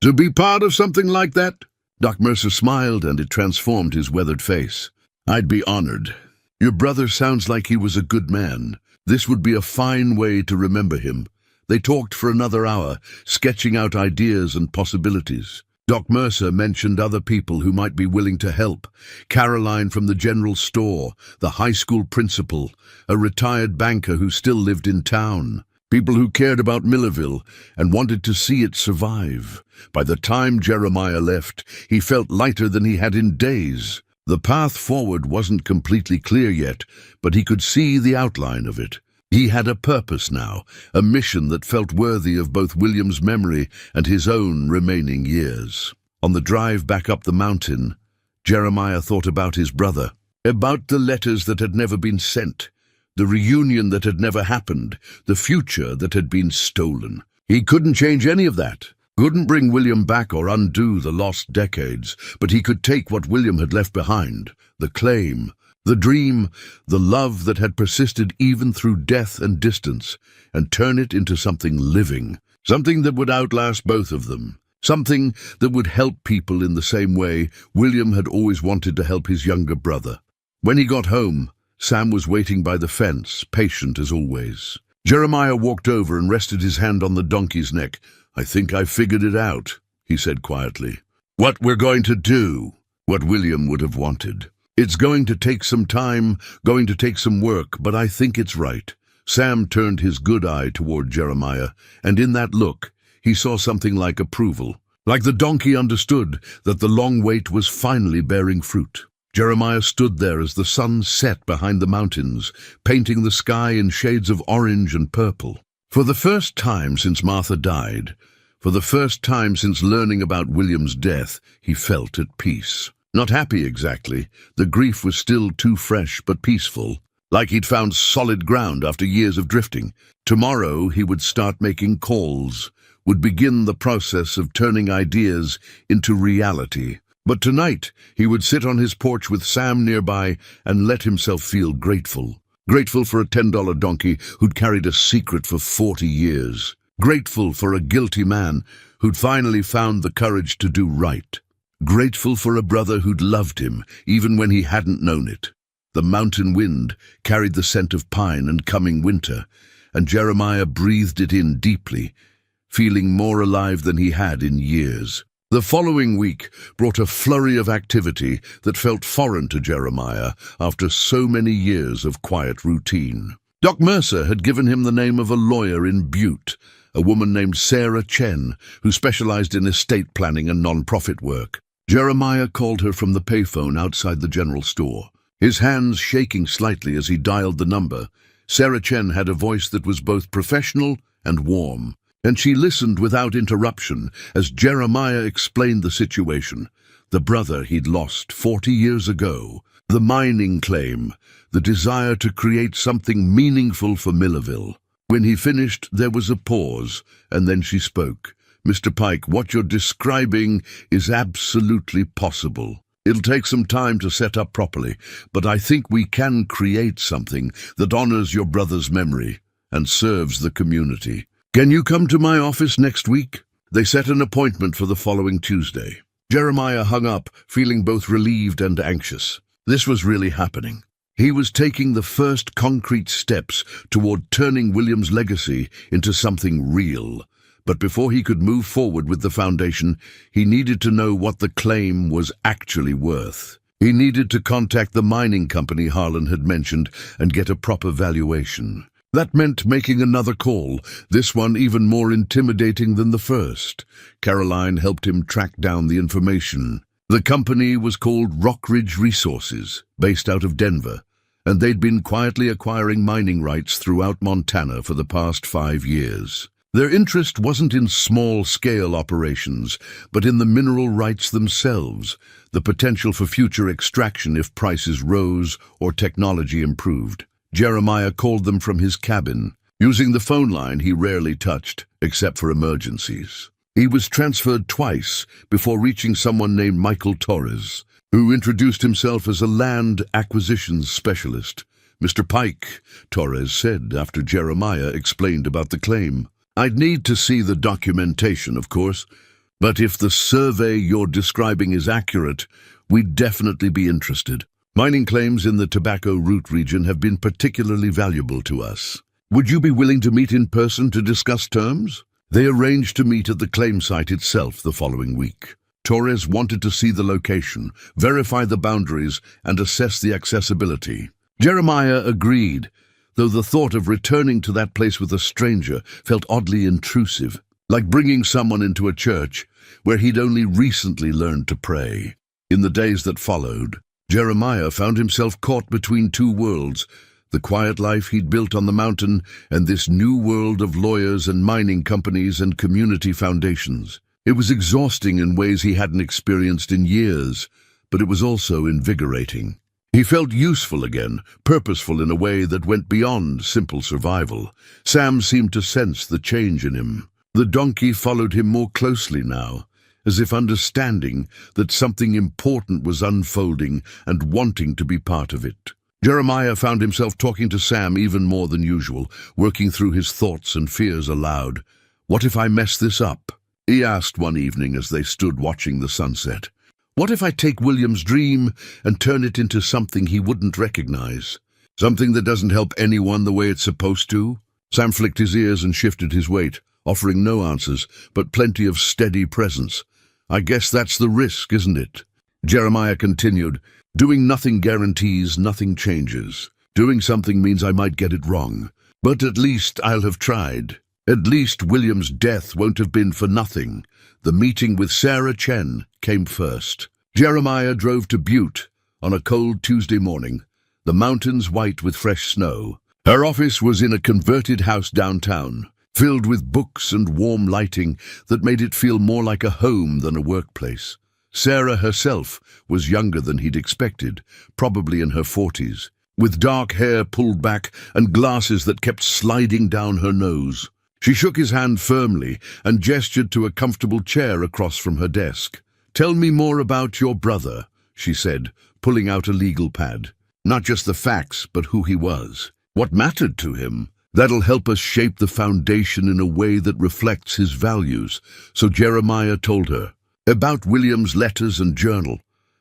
To be part of something like that? Doc Mercer smiled, and it transformed his weathered face. I'd be honored. Your brother sounds like he was a good man. This would be a fine way to remember him. They talked for another hour, sketching out ideas and possibilities. Doc Mercer mentioned other people who might be willing to help. Caroline from the general store, the high school principal, a retired banker who still lived in town. People who cared about Millerville and wanted to see it survive. By the time Jeremiah left, he felt lighter than he had in days. The path forward wasn't completely clear yet, but he could see the outline of it. He had a purpose now, a mission that felt worthy of both William's memory and his own remaining years. On the drive back up the mountain, Jeremiah thought about his brother, about the letters that had never been sent, the reunion that had never happened, the future that had been stolen. He couldn't change any of that, couldn't bring William back or undo the lost decades, but he could take what William had left behind, the claim, the dream, the love that had persisted even through death and distance, and turn it into something living, something that would outlast both of them, something that would help people in the same way William had always wanted to help his younger brother. When he got home, Sam was waiting by the fence, patient as always. Jeremiah walked over and rested his hand on the donkey's neck. I think I figured it out, he said quietly. What we're going to do, what William would have wanted. It's going to take some time, going to take some work, but I think it's right. Sam turned his good eye toward Jeremiah, and in that look, he saw something like approval. Like the donkey understood that the long wait was finally bearing fruit. Jeremiah stood there as the sun set behind the mountains, painting the sky in shades of orange and purple. For the first time since Martha died, for the first time since learning about William's death, he felt at peace. Not happy exactly, the grief was still too fresh but peaceful, like he'd found solid ground after years of drifting. Tomorrow he would start making calls, would begin the process of turning ideas into reality. But tonight he would sit on his porch with Sam nearby and let himself feel grateful. Grateful for a $10 donkey who'd carried a secret for 40 years. Grateful for a guilty man who'd finally found the courage to do right. Grateful for a brother who'd loved him, even when he hadn't known it. The mountain wind carried the scent of pine and coming winter, and Jeremiah breathed it in deeply, feeling more alive than he had in years. The following week brought a flurry of activity that felt foreign to Jeremiah after so many years of quiet routine. Doc Mercer had given him the name of a lawyer in Butte, a woman named Sarah Chen, who specialized in estate planning and non-profit work. Jeremiah called her from the payphone outside the general store, his hands shaking slightly as he dialed the number. Sarah Chen had a voice that was both professional and warm, and she listened without interruption as Jeremiah explained the situation. The brother he'd lost 40 years ago, the mining claim, the desire to create something meaningful for Millerville. When he finished, there was a pause, and then she spoke. Mr. Pike, what you're describing is absolutely possible. It'll take some time to set up properly, but I think we can create something that honors your brother's memory and serves the community. Can you come to my office next week? They set an appointment for the following Tuesday. Jeremiah hung up, feeling both relieved and anxious. This was really happening. He was taking the first concrete steps toward turning William's legacy into something real. But before he could move forward with the foundation, he needed to know what the claim was actually worth. He needed to contact the mining company Harlan had mentioned and get a proper valuation. That meant making another call, this one even more intimidating than the first. Caroline helped him track down the information. The company was called Rockridge Resources, based out of Denver, and they'd been quietly acquiring mining rights throughout Montana for the past 5 years. Their interest wasn't in small-scale operations, but in the mineral rights themselves, the potential for future extraction if prices rose or technology improved. Jeremiah called them from his cabin, using the phone line he rarely touched, except for emergencies. He was transferred twice before reaching someone named Michael Torres, who introduced himself as a land acquisitions specialist. "Mr. Pike," Torres said after Jeremiah explained about the claim. "I'd need to see the documentation, of course, but if the survey you're describing is accurate, we'd definitely be interested. Mining claims in the Tobacco Root region have been particularly valuable to us. Would you be willing to meet in person to discuss terms?" They arranged to meet at the claim site itself the following week. Torres wanted to see the location, verify the boundaries, and assess the accessibility. Jeremiah agreed, though the thought of returning to that place with a stranger felt oddly intrusive, like bringing someone into a church where he'd only recently learned to pray. In the days that followed, Jeremiah found himself caught between two worlds, the quiet life he'd built on the mountain and this new world of lawyers and mining companies and community foundations. It was exhausting in ways he hadn't experienced in years, but it was also invigorating. He felt useful again, purposeful in a way that went beyond simple survival. Sam seemed to sense the change in him. The donkey followed him more closely now, as if understanding that something important was unfolding and wanting to be part of it. Jeremiah found himself talking to Sam even more than usual, working through his thoughts and fears aloud. "What if I mess this up?" he asked one evening as they stood watching the sunset. "What if I take William's dream and turn it into something he wouldn't recognize? Something that doesn't help anyone the way it's supposed to?" Sam flicked his ears and shifted his weight, offering no answers, but plenty of steady presence. "I guess that's the risk, isn't it?" Jeremiah continued, "Doing nothing guarantees nothing changes. Doing something means I might get it wrong. But at least I'll have tried. At least William's death won't have been for nothing." The meeting with Sarah Chen came first. Jeremiah drove to Butte on a cold Tuesday morning, the mountains white with fresh snow. Her office was in a converted house downtown, filled with books and warm lighting that made it feel more like a home than a workplace. Sarah herself was younger than he'd expected, probably in her 40s, with dark hair pulled back and glasses that kept sliding down her nose. She shook his hand firmly and gestured to a comfortable chair across from her desk. "Tell me more about your brother," she said, pulling out a legal pad. "Not just the facts, but who he was. What mattered to him. That'll help us shape the foundation in a way that reflects his values." So Jeremiah told her about William's letters and journal,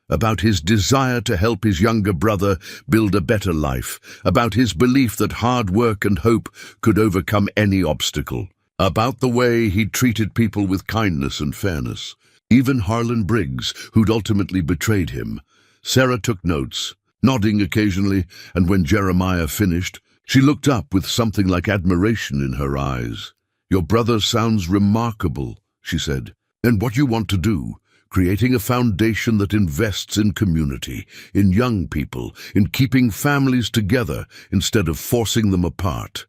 about his desire to help his younger brother build a better life, about his belief that hard work and hope could overcome any obstacle, about the way he treated people with kindness and fairness, even Harlan Briggs, who'd ultimately betrayed him. Sarah took notes, nodding occasionally, and when Jeremiah finished, she looked up with something like admiration in her eyes. "Your brother sounds remarkable," she said. "And what you want to do, creating a foundation that invests in community, in young people, in keeping families together instead of forcing them apart.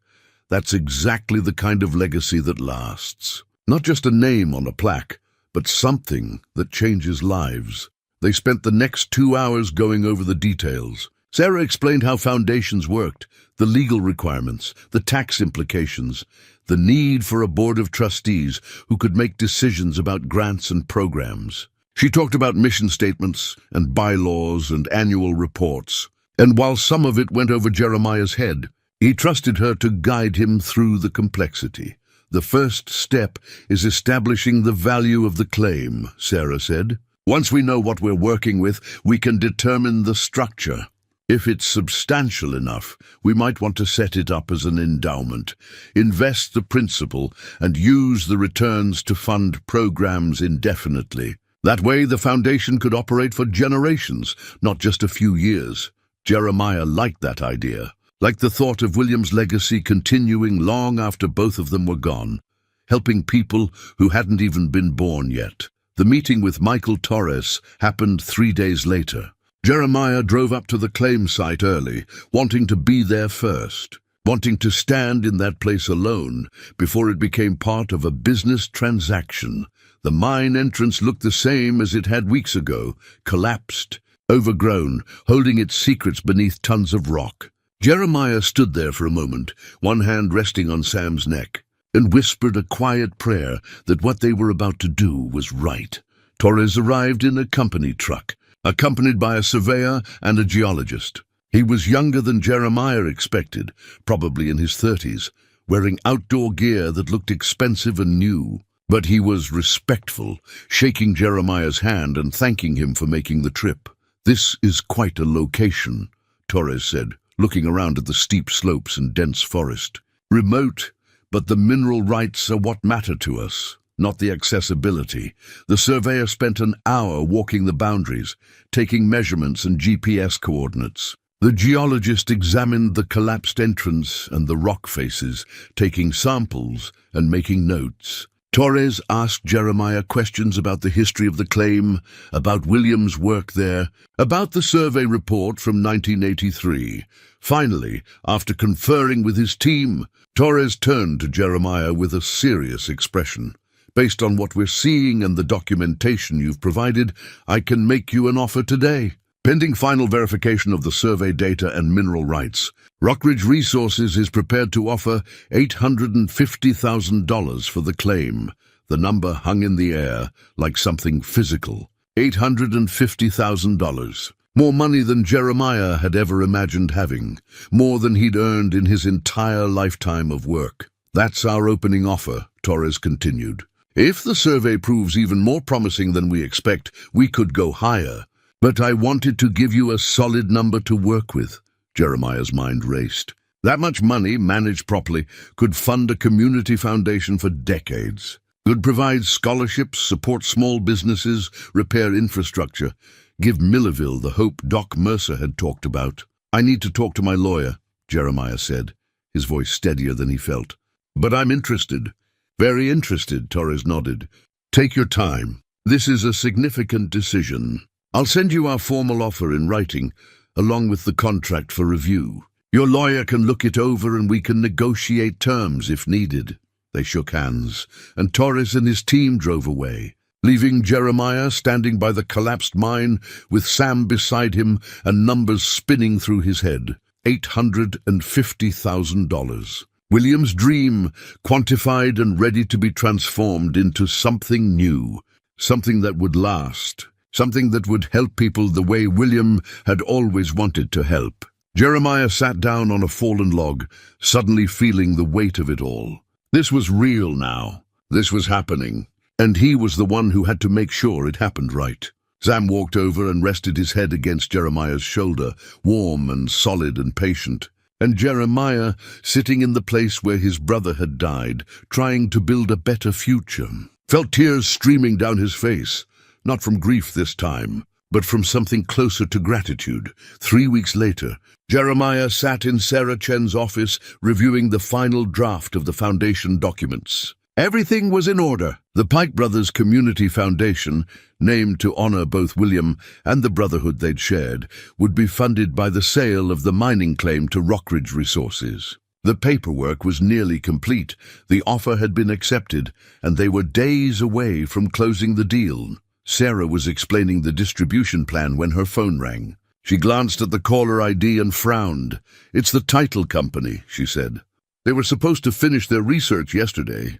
That's exactly the kind of legacy that lasts. Not just a name on a plaque, but something that changes lives." They spent the next 2 hours going over the details. Sarah explained how foundations worked, the legal requirements, the tax implications, the need for a board of trustees who could make decisions about grants and programs. She talked about mission statements and bylaws and annual reports, and while some of it went over Jeremiah's head, he trusted her to guide him through the complexity. "The first step is establishing the value of the claim," Sarah said. "Once we know what we're working with, we can determine the structure. If it's substantial enough, we might want to set it up as an endowment, invest the principal, and use the returns to fund programs indefinitely." That way, the foundation could operate for generations, not just a few years. Jeremiah liked that idea, like the thought of William's legacy continuing long after both of them were gone, helping people who hadn't even been born yet. The meeting with Michael Torres happened 3 days later. Jeremiah drove up to the claim site early, wanting to be there first, wanting to stand in that place alone before it became part of a business transaction. The mine entrance looked the same as it had weeks ago, collapsed, overgrown, holding its secrets beneath tons of rock. Jeremiah stood there for a moment, one hand resting on Sam's neck, and whispered a quiet prayer that what they were about to do was right. Torres arrived in a company truck, accompanied by a surveyor and a geologist. He was younger than Jeremiah expected, probably in his 30s, wearing outdoor gear that looked expensive and new. But he was respectful, shaking Jeremiah's hand and thanking him for making the trip. "This is quite a location," Torres said, looking around at the steep slopes and dense forest. "Remote, but the mineral rights are what matter to us, not the accessibility." The surveyor spent an hour walking the boundaries, taking measurements and GPS coordinates. The geologist examined the collapsed entrance and the rock faces, taking samples and making notes. Torres asked Jeremiah questions about the history of the claim, about William's work there, about the survey report from 1983. Finally, after conferring with his team, Torres turned to Jeremiah with a serious expression. "Based on what we're seeing and the documentation you've provided, I can make you an offer today. Pending final verification of the survey data and mineral rights, Rockridge Resources is prepared to offer $850,000 for the claim." The number hung in the air like something physical. $850,000. More money than Jeremiah had ever imagined having, more than he'd earned in his entire lifetime of work. "That's our opening offer," Torres continued. "If the survey proves even more promising than we expect, we could go higher. But I wanted to give you a solid number to work with." Jeremiah's mind raced. That much money, managed properly, could fund a community foundation for decades. Could provide scholarships, support small businesses, repair infrastructure, give Millerville the hope Doc Mercer had talked about. "I need to talk to my lawyer," Jeremiah said, his voice steadier than he felt. "But I'm interested." "Very interested," Torres nodded. "Take your time. This is a significant decision. I'll send you our formal offer in writing, along with the contract for review. Your lawyer can look it over and we can negotiate terms if needed." They shook hands, and Torres and his team drove away, leaving Jeremiah standing by the collapsed mine with Sam beside him and numbers spinning through his head. $850,000. William's dream, quantified and ready to be transformed into something new, something that would last. Something that would help people the way William had always wanted to help. Jeremiah sat down on a fallen log, suddenly feeling the weight of it all. This was real now. This was happening. And he was the one who had to make sure it happened right. Sam walked over and rested his head against Jeremiah's shoulder, warm and solid and patient. And Jeremiah, sitting in the place where his brother had died, trying to build a better future, felt tears streaming down his face. Not from grief this time, but from something closer to gratitude. 3 weeks later, Jeremiah sat in Sarah Chen's office reviewing the final draft of the foundation documents. Everything was in order. The Pike Brothers Community Foundation, named to honor both William and the brotherhood they'd shared, would be funded by the sale of the mining claim to Rockridge Resources. The paperwork was nearly complete. The offer had been accepted, and they were days away from closing the deal. Sarah was explaining the distribution plan when her phone rang. She glanced at the caller ID and frowned. "It's the title company," she said. "They were supposed to finish their research yesterday."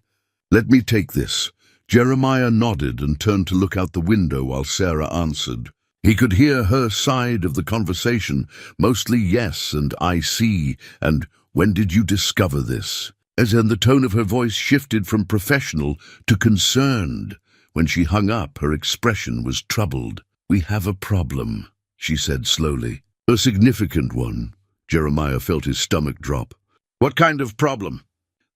"Let me take this." Jeremiah nodded and turned to look out the window while Sarah answered. He could hear her side of the conversation, mostly yes and "I see" and "when did you discover this?" As in the tone of her voice shifted from professional to concerned. When she hung up, her expression was troubled. "We have a problem," she said slowly. "A significant one." Jeremiah felt his stomach drop. "What kind of problem?"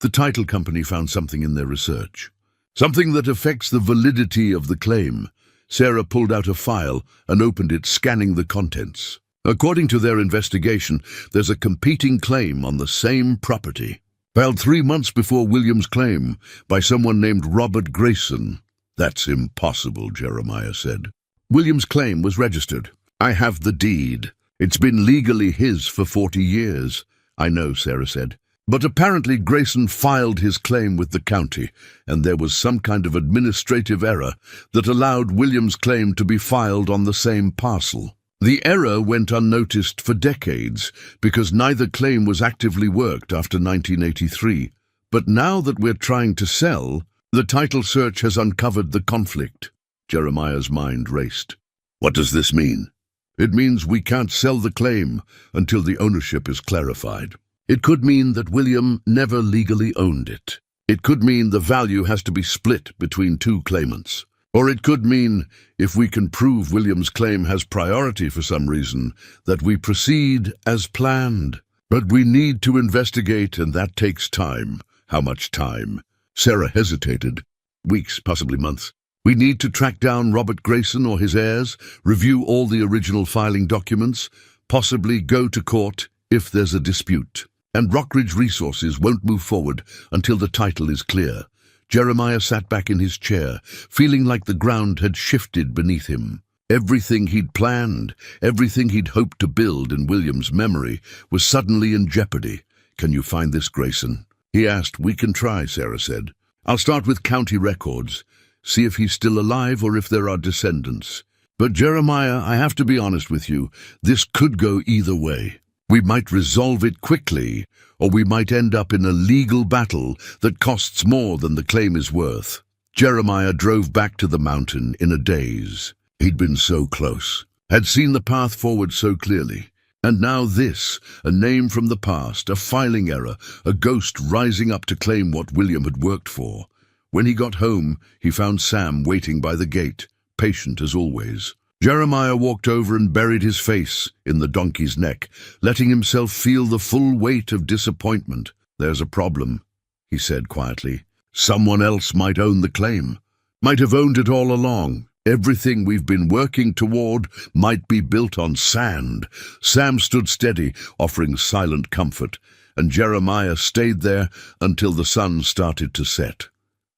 "The title company found something in their research. Something that affects the validity of the claim. Sarah pulled out a file and opened it, scanning the contents. According to their investigation, there's a competing claim on the same property, filed 3 months before William's claim by someone named Robert Grayson. That's impossible, Jeremiah said. William's claim was registered. I have the deed. It's been legally his for 40 years. I know, Sarah said. But apparently Grayson filed his claim with the county, and there was some kind of administrative error that allowed William's claim to be filed on the same parcel. The error went unnoticed for decades because neither claim was actively worked after 1983. But now that we're trying to sell, the title search has uncovered the conflict. Jeremiah's mind raced. What does this mean? It means we can't sell the claim until the ownership is clarified. It could mean that William never legally owned it. It could mean the value has to be split between 2 claimants. Or it could mean, if we can prove William's claim has priority for some reason, that we proceed as planned. But we need to investigate, and that takes time. How much time? Sarah hesitated. Weeks, possibly months. We need to track down Robert Grayson or his heirs, review all the original filing documents, possibly go to court if there's a dispute. And Rockridge Resources won't move forward until the title is clear. Jeremiah sat back in his chair, feeling like the ground had shifted beneath him. Everything he'd planned, everything he'd hoped to build in William's memory, was suddenly in jeopardy. Can you find this Grayson? He asked. We can try, Sarah said. I'll start with county records, see if he's still alive or if there are descendants. But Jeremiah, I have to be honest with you, this could go either way. We might resolve it quickly, or we might end up in a legal battle that costs more than the claim is worth. Jeremiah drove back to the mountain in a daze. He'd been so close, had seen the path forward so clearly. And now this, a name from the past, a filing error, a ghost rising up to claim what William had worked for. When he got home, he found Sam waiting by the gate, patient as always. Jeremiah walked over and buried his face in the donkey's neck, letting himself feel the full weight of disappointment. There's a problem, he said quietly. Someone else might own the claim, might have owned it all along. Everything we've been working toward might be built on sand. Sam stood steady, offering silent comfort, and Jeremiah stayed there until the sun started to set.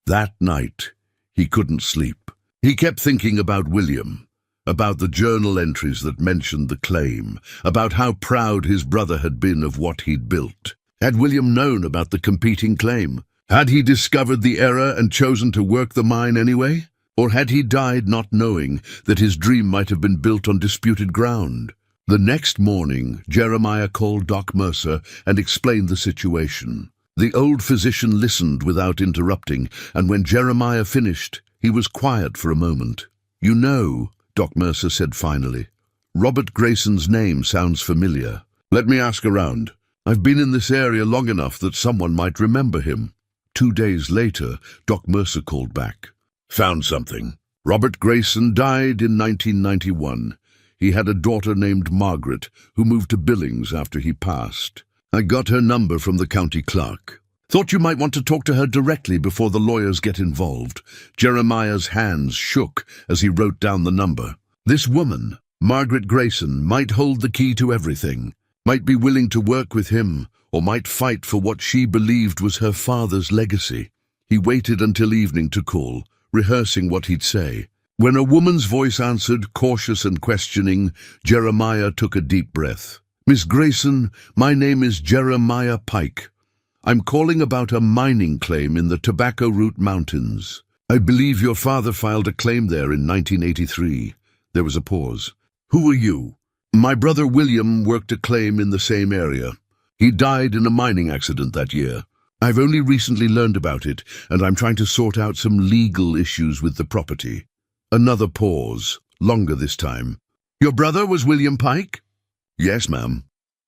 That night, he couldn't sleep. He kept thinking about William, about the journal entries that mentioned the claim, about how proud his brother had been of what he'd built. Had William known about the competing claim? Had he discovered the error and chosen to work the mine anyway? Or had he died not knowing that his dream might have been built on disputed ground? The next morning, Jeremiah called Doc Mercer and explained the situation. The old physician listened without interrupting, and when Jeremiah finished, he was quiet for a moment. You know, Doc Mercer said finally, Robert Grayson's name sounds familiar. Let me ask around. I've been in this area long enough that someone might remember him. 2 days later, Doc Mercer called back. Found something. Robert Grayson died in 1991. He had a daughter named Margaret, who moved to Billings after he passed. I got her number from the county clerk. Thought you might want to talk to her directly before the lawyers get involved. Jeremiah's hands shook as he wrote down the number. This woman, Margaret Grayson, might hold the key to everything, might be willing to work with him, or might fight for what she believed was her father's legacy. He waited until evening to call, rehearsing what he'd say. When a woman's voice answered, cautious and questioning, Jeremiah took a deep breath. Miss Grayson, my name is Jeremiah Pike. I'm calling about a mining claim in the Tobacco Root Mountains. I believe your father filed a claim there in 1983. There was a pause. Who are you? My brother William worked a claim in the same area. He died in a mining accident that year. I've only recently learned about it, and I'm trying to sort out some legal issues with the property. Another pause, longer this time. Your brother was William Pike? Yes, ma'am.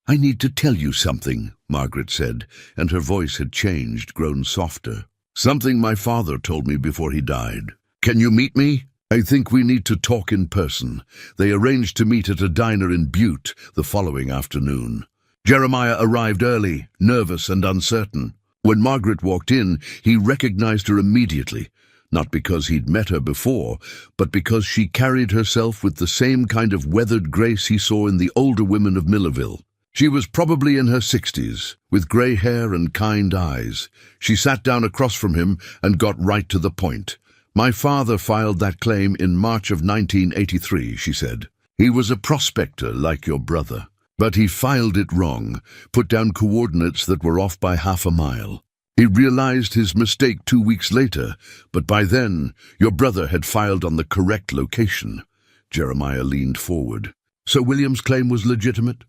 I need to tell you something, Margaret said, and her voice had changed, grown softer. Something my father told me before he died. Can you meet me? I think we need to talk in person. They arranged to meet at a diner in Butte the following afternoon. Jeremiah arrived early, nervous and uncertain. When Margaret walked in, he recognized her immediately. not because he'd met her before, but because she carried herself with the same kind of weathered grace he saw in the older women of Millerville. She was probably in her 60s, with grey hair and kind eyes. She sat down across from him and got right to the point. "My father filed that claim in March of 1983, she said. "He was a prospector like your brother. But he filed it wrong, put down coordinates that were off by half a mile. He realized his mistake 2 weeks later, but by then, your brother had filed on the correct location." Jeremiah leaned forward. "So William's claim was legitimate?"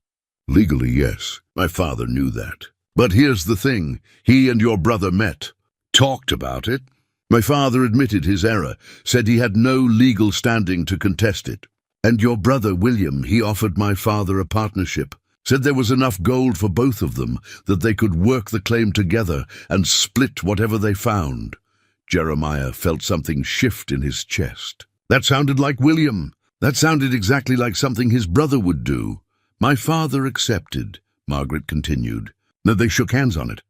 "Legally, yes. My father knew that. But here's the thing. He and your brother met. Talked about it. My father admitted his error, said he had no legal standing to contest it. And your brother, William, he offered my father a partnership, said there was enough gold for both of them, that they could work the claim together and split whatever they found." Jeremiah felt something shift in his chest. That sounded like William. That sounded exactly like something his brother would do. "My father accepted," Margaret continued. "Then they shook hands on it.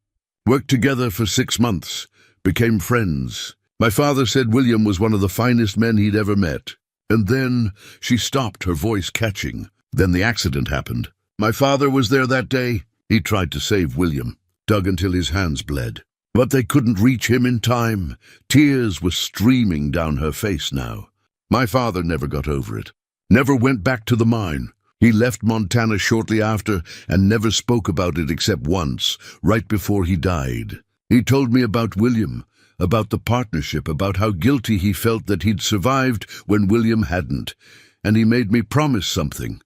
Worked together for 6 months. Became friends. My father said William was one of the finest men he'd ever met. And then," she stopped, her voice catching. "Then the accident happened. My father was there that day. He tried to save William, dug until his hands bled. But they couldn't reach him in time." Tears were streaming down her face now. "My father never got over it. Never went back to the mine. He left Montana shortly after and never spoke about it except once, right before he died. He told me about William, about the partnership, about how guilty he felt that he'd survived when William hadn't, and he made me promise something."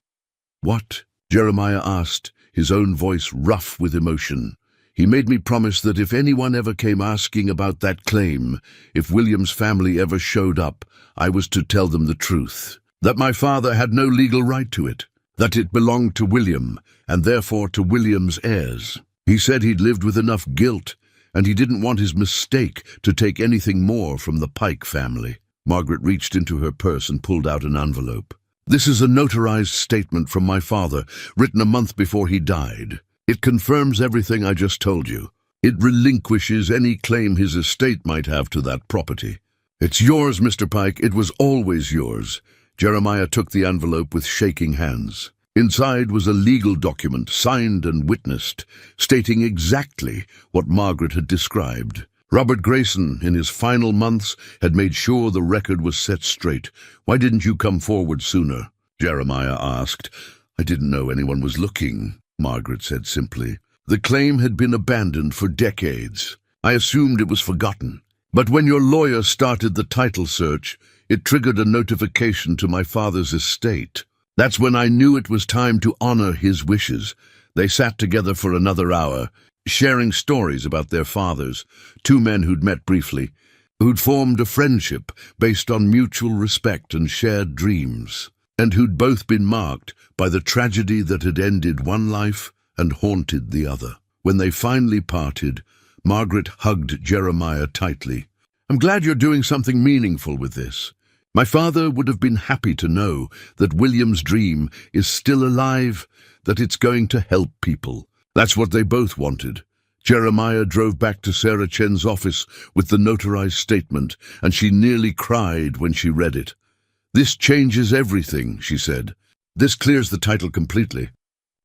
"What?" Jeremiah asked, his own voice rough with emotion. "He made me promise that if anyone ever came asking about that claim, if William's family ever showed up, I was to tell them the truth. That my father had no legal right to it, that it belonged to William, and therefore to William's heirs. He said he'd lived with enough guilt, and he didn't want his mistake to take anything more from the Pike family." Margaret reached into her purse and pulled out an envelope. "This is a notarized statement from my father, written a month before he died. It confirms everything I just told you. It relinquishes any claim his estate might have to that property. It's yours, Mr. Pike. It was always yours." Jeremiah took the envelope with shaking hands. Inside was a legal document, signed and witnessed, stating exactly what Margaret had described. Robert Grayson, in his final months, had made sure the record was set straight. "Why didn't you come forward sooner?" Jeremiah asked. "I didn't know anyone was looking," Margaret said simply. "The claim had been abandoned for decades. I assumed it was forgotten. But when your lawyer started the title search, it triggered a notification to my father's estate. That's when I knew it was time to honor his wishes." They sat together for another hour, sharing stories about their fathers, 2 men who'd met briefly, who'd formed a friendship based on mutual respect and shared dreams, and who'd both been marked by the tragedy that had ended one life and haunted the other. When they finally parted, Margaret hugged Jeremiah tightly. "I'm glad you're doing something meaningful with this. My father would have been happy to know that William's dream is still alive, that it's going to help people." That's what they both wanted. Jeremiah drove back to Sarah Chen's office with the notarized statement, and she nearly cried when she read it. "This changes everything," she said. "This clears the title completely.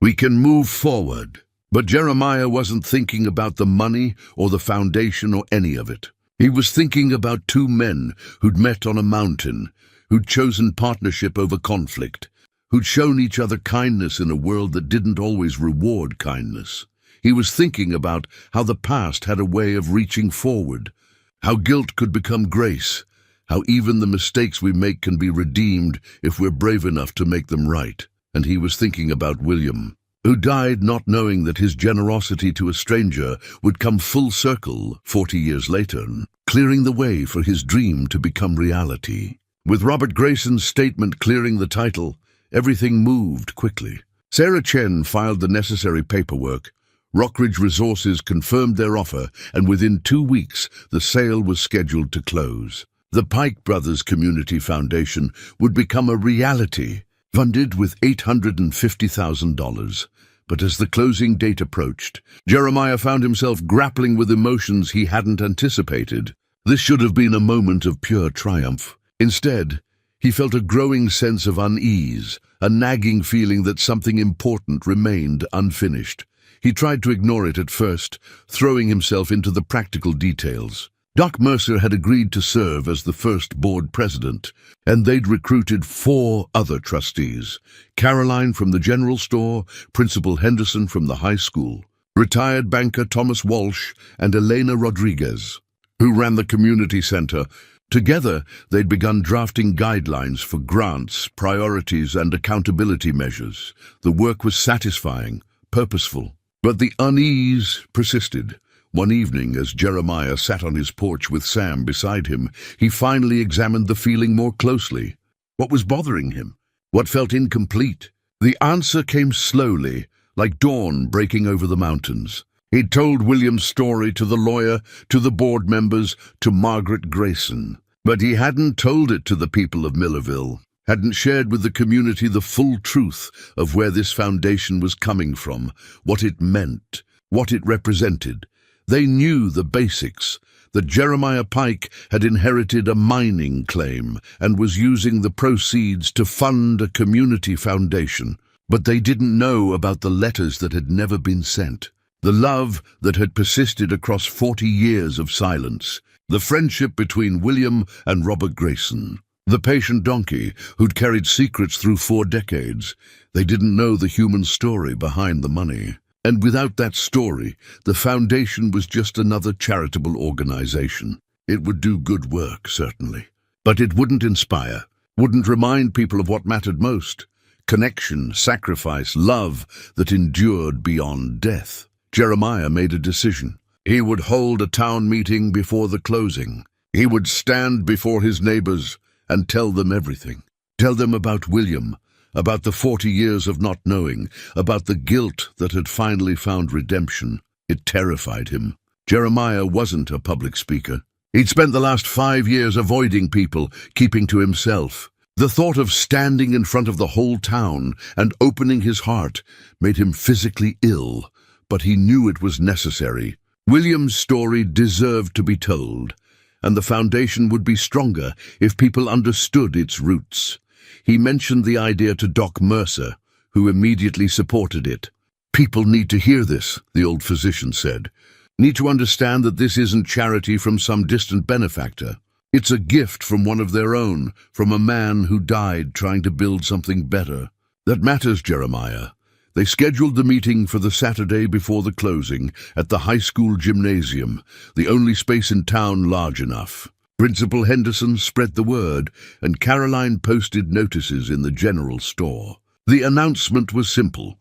We can move forward." But Jeremiah wasn't thinking about the money or the foundation or any of it. He was thinking about 2 men who'd met on a mountain, who'd chosen partnership over conflict, who'd shown each other kindness in a world that didn't always reward kindness. He was thinking about how the past had a way of reaching forward, how guilt could become grace, how even the mistakes we make can be redeemed if we're brave enough to make them right. And he was thinking about William, who died not knowing that his generosity to a stranger would come full circle 40 years later, clearing the way for his dream to become reality. With Robert Grayson's statement clearing the title, everything moved quickly. Sarah Chen filed the necessary paperwork. Rockridge Resources confirmed their offer, and within 2 weeks, the sale was scheduled to close. The Pike Brothers Community Foundation would become a reality, funded with $850,000. But as the closing date approached, Jeremiah found himself grappling with emotions he hadn't anticipated. This should have been a moment of pure triumph. Instead, he felt a growing sense of unease, a nagging feeling that something important remained unfinished. He tried to ignore it at first, throwing himself into the practical details. Doc Mercer had agreed to serve as the first board president, and they'd recruited 4 other trustees: Caroline from the general store, Principal Henderson from the high school, retired banker Thomas Walsh, and Elena Rodriguez, who ran the community center. Together, they'd begun drafting guidelines for grants, priorities, and accountability measures. The work was satisfying, purposeful, but the unease persisted. One evening, as Jeremiah sat on his porch with Sam beside him, he finally examined the feeling more closely. What was bothering him? What felt incomplete? The answer came slowly, like dawn breaking over the mountains. He'd told William's story to the lawyer, to the board members, to Margaret Grayson. But he hadn't told it to the people of Millerville, hadn't shared with the community the full truth of where this foundation was coming from, what it meant, what it represented. They knew the basics, that Jeremiah Pike had inherited a mining claim and was using the proceeds to fund a community foundation. But they didn't know about the letters that had never been sent, the love that had persisted across 40 years of silence, the friendship between William and Robert Grayson, the patient donkey who'd carried secrets through 4 decades. They didn't know the human story behind the money. And without that story, the foundation was just another charitable organization. It would do good work, certainly. But it wouldn't inspire, wouldn't remind people of what mattered most: connection, sacrifice, love that endured beyond death. Jeremiah made a decision. He would hold a town meeting before the closing. He would stand before his neighbors and tell them everything. Tell them about William, about the 40 years of not knowing, about the guilt that had finally found redemption. It terrified him. Jeremiah wasn't a public speaker. He'd spent the last 5 years avoiding people, keeping to himself. The thought of standing in front of the whole town and opening his heart made him physically ill, but he knew it was necessary. William's story deserved to be told, and the foundation would be stronger if people understood its roots. He mentioned the idea to Doc Mercer, who immediately supported it. "People need to hear this," the old physician said. "Need to understand that this isn't charity from some distant benefactor. It's a gift from one of their own, from a man who died trying to build something better. That matters, Jeremiah." They scheduled the meeting for the Saturday before the closing at the high school gymnasium, the only space in town large enough. Principal Henderson spread the word, and Caroline posted notices in the general store. The announcement was simple: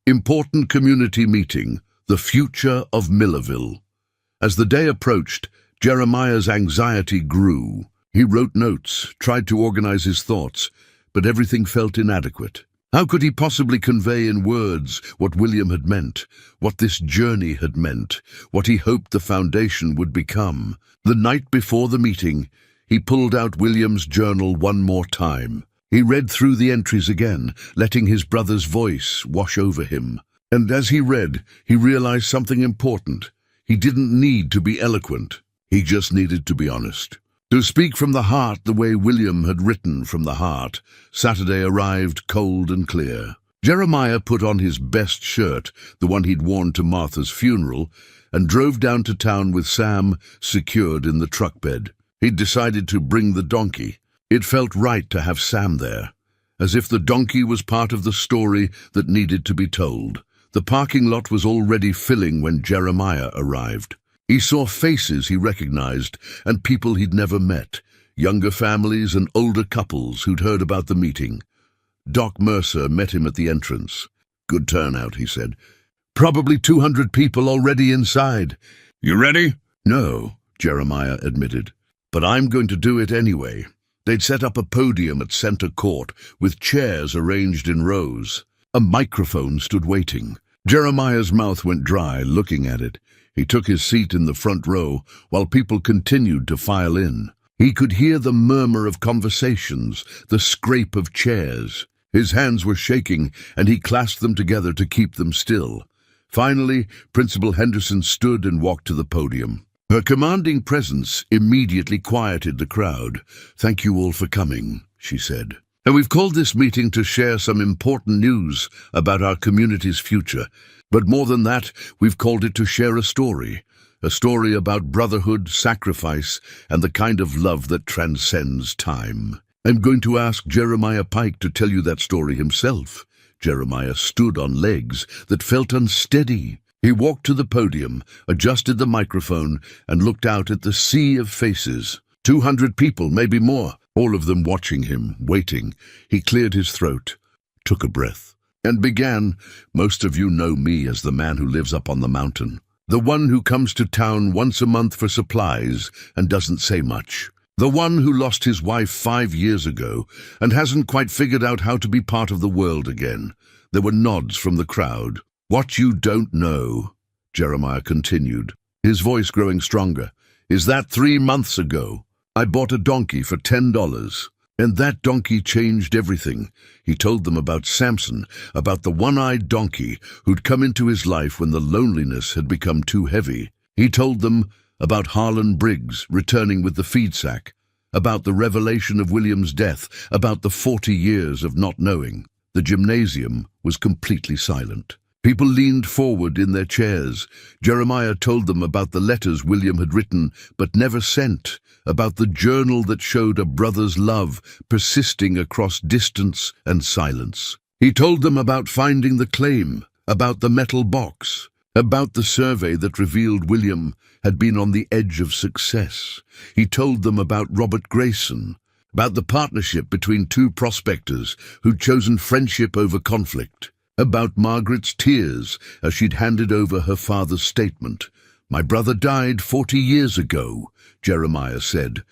important community meeting, the future of Millerville. As the day approached, Jeremiah's anxiety grew. He wrote notes, tried to organize his thoughts, but everything felt inadequate. How could he possibly convey in words what William had meant, what this journey had meant, what he hoped the foundation would become? The night before the meeting, he pulled out William's journal one more time. He read through the entries again, letting his brother's voice wash over him. And as he read, he realized something important. He didn't need to be eloquent. He just needed to be honest. To speak from the heart the way William had written from the heart. Saturday arrived cold and clear. Jeremiah put on his best shirt, the one he'd worn to Martha's funeral, and drove down to town with Sam secured in the truck bed. He'd decided to bring the donkey. It felt right to have Sam there, as if the donkey was part of the story that needed to be told. The parking lot was already filling when Jeremiah arrived. He saw faces he recognized and people he'd never met, younger families and older couples who'd heard about the meeting. Doc Mercer met him at the entrance. "Good turnout," he said. "Probably 200 people already inside." "You ready?" "No," Jeremiah admitted. "But I'm going to do it anyway." They'd set up a podium at center court with chairs arranged in rows. A microphone stood waiting. Jeremiah's mouth went dry looking at it. He took his seat in the front row while people continued to file in. He could hear the murmur of conversations, the scrape of chairs. His hands were shaking, and he clasped them together to keep them still. Finally, Principal Henderson stood and walked to the podium. Her commanding presence immediately quieted the crowd. "Thank you all for coming," she said. "And we've called this meeting to share some important news about our community's future. But more than that, we've called it to share a story about brotherhood, sacrifice, and the kind of love that transcends time. I'm going to ask Jeremiah Pike to tell you that story himself." Jeremiah stood on legs that felt unsteady. He walked to the podium, adjusted the microphone, and looked out at the sea of faces. 200 people, maybe more, all of them watching him, waiting. He cleared his throat, took a breath, and began. "Most of you know me as the man who lives up on the mountain. The one who comes to town once a month for supplies and doesn't say much. The one who lost his wife 5 years ago and hasn't quite figured out how to be part of the world again." There were nods from the crowd. "What you don't know," Jeremiah continued, his voice growing stronger, "is that 3 months ago, I bought a donkey for $10. And that donkey changed everything." He told them about Samson, about the one-eyed donkey who'd come into his life when the loneliness had become too heavy. He told them about Harlan Briggs returning with the feed sack, about the revelation of William's death, about the 40 years of not knowing. The gymnasium was completely silent. People leaned forward in their chairs. Jeremiah told them about the letters William had written but never sent, about the journal that showed a brother's love persisting across distance and silence. He told them about finding the claim, about the metal box, about the survey that revealed William had been on the edge of success. He told them about Robert Grayson, about the partnership between 2 prospectors who'd chosen friendship over conflict, about Margaret's tears as she'd handed over her father's statement. "My brother died 40 years ago, Jeremiah said,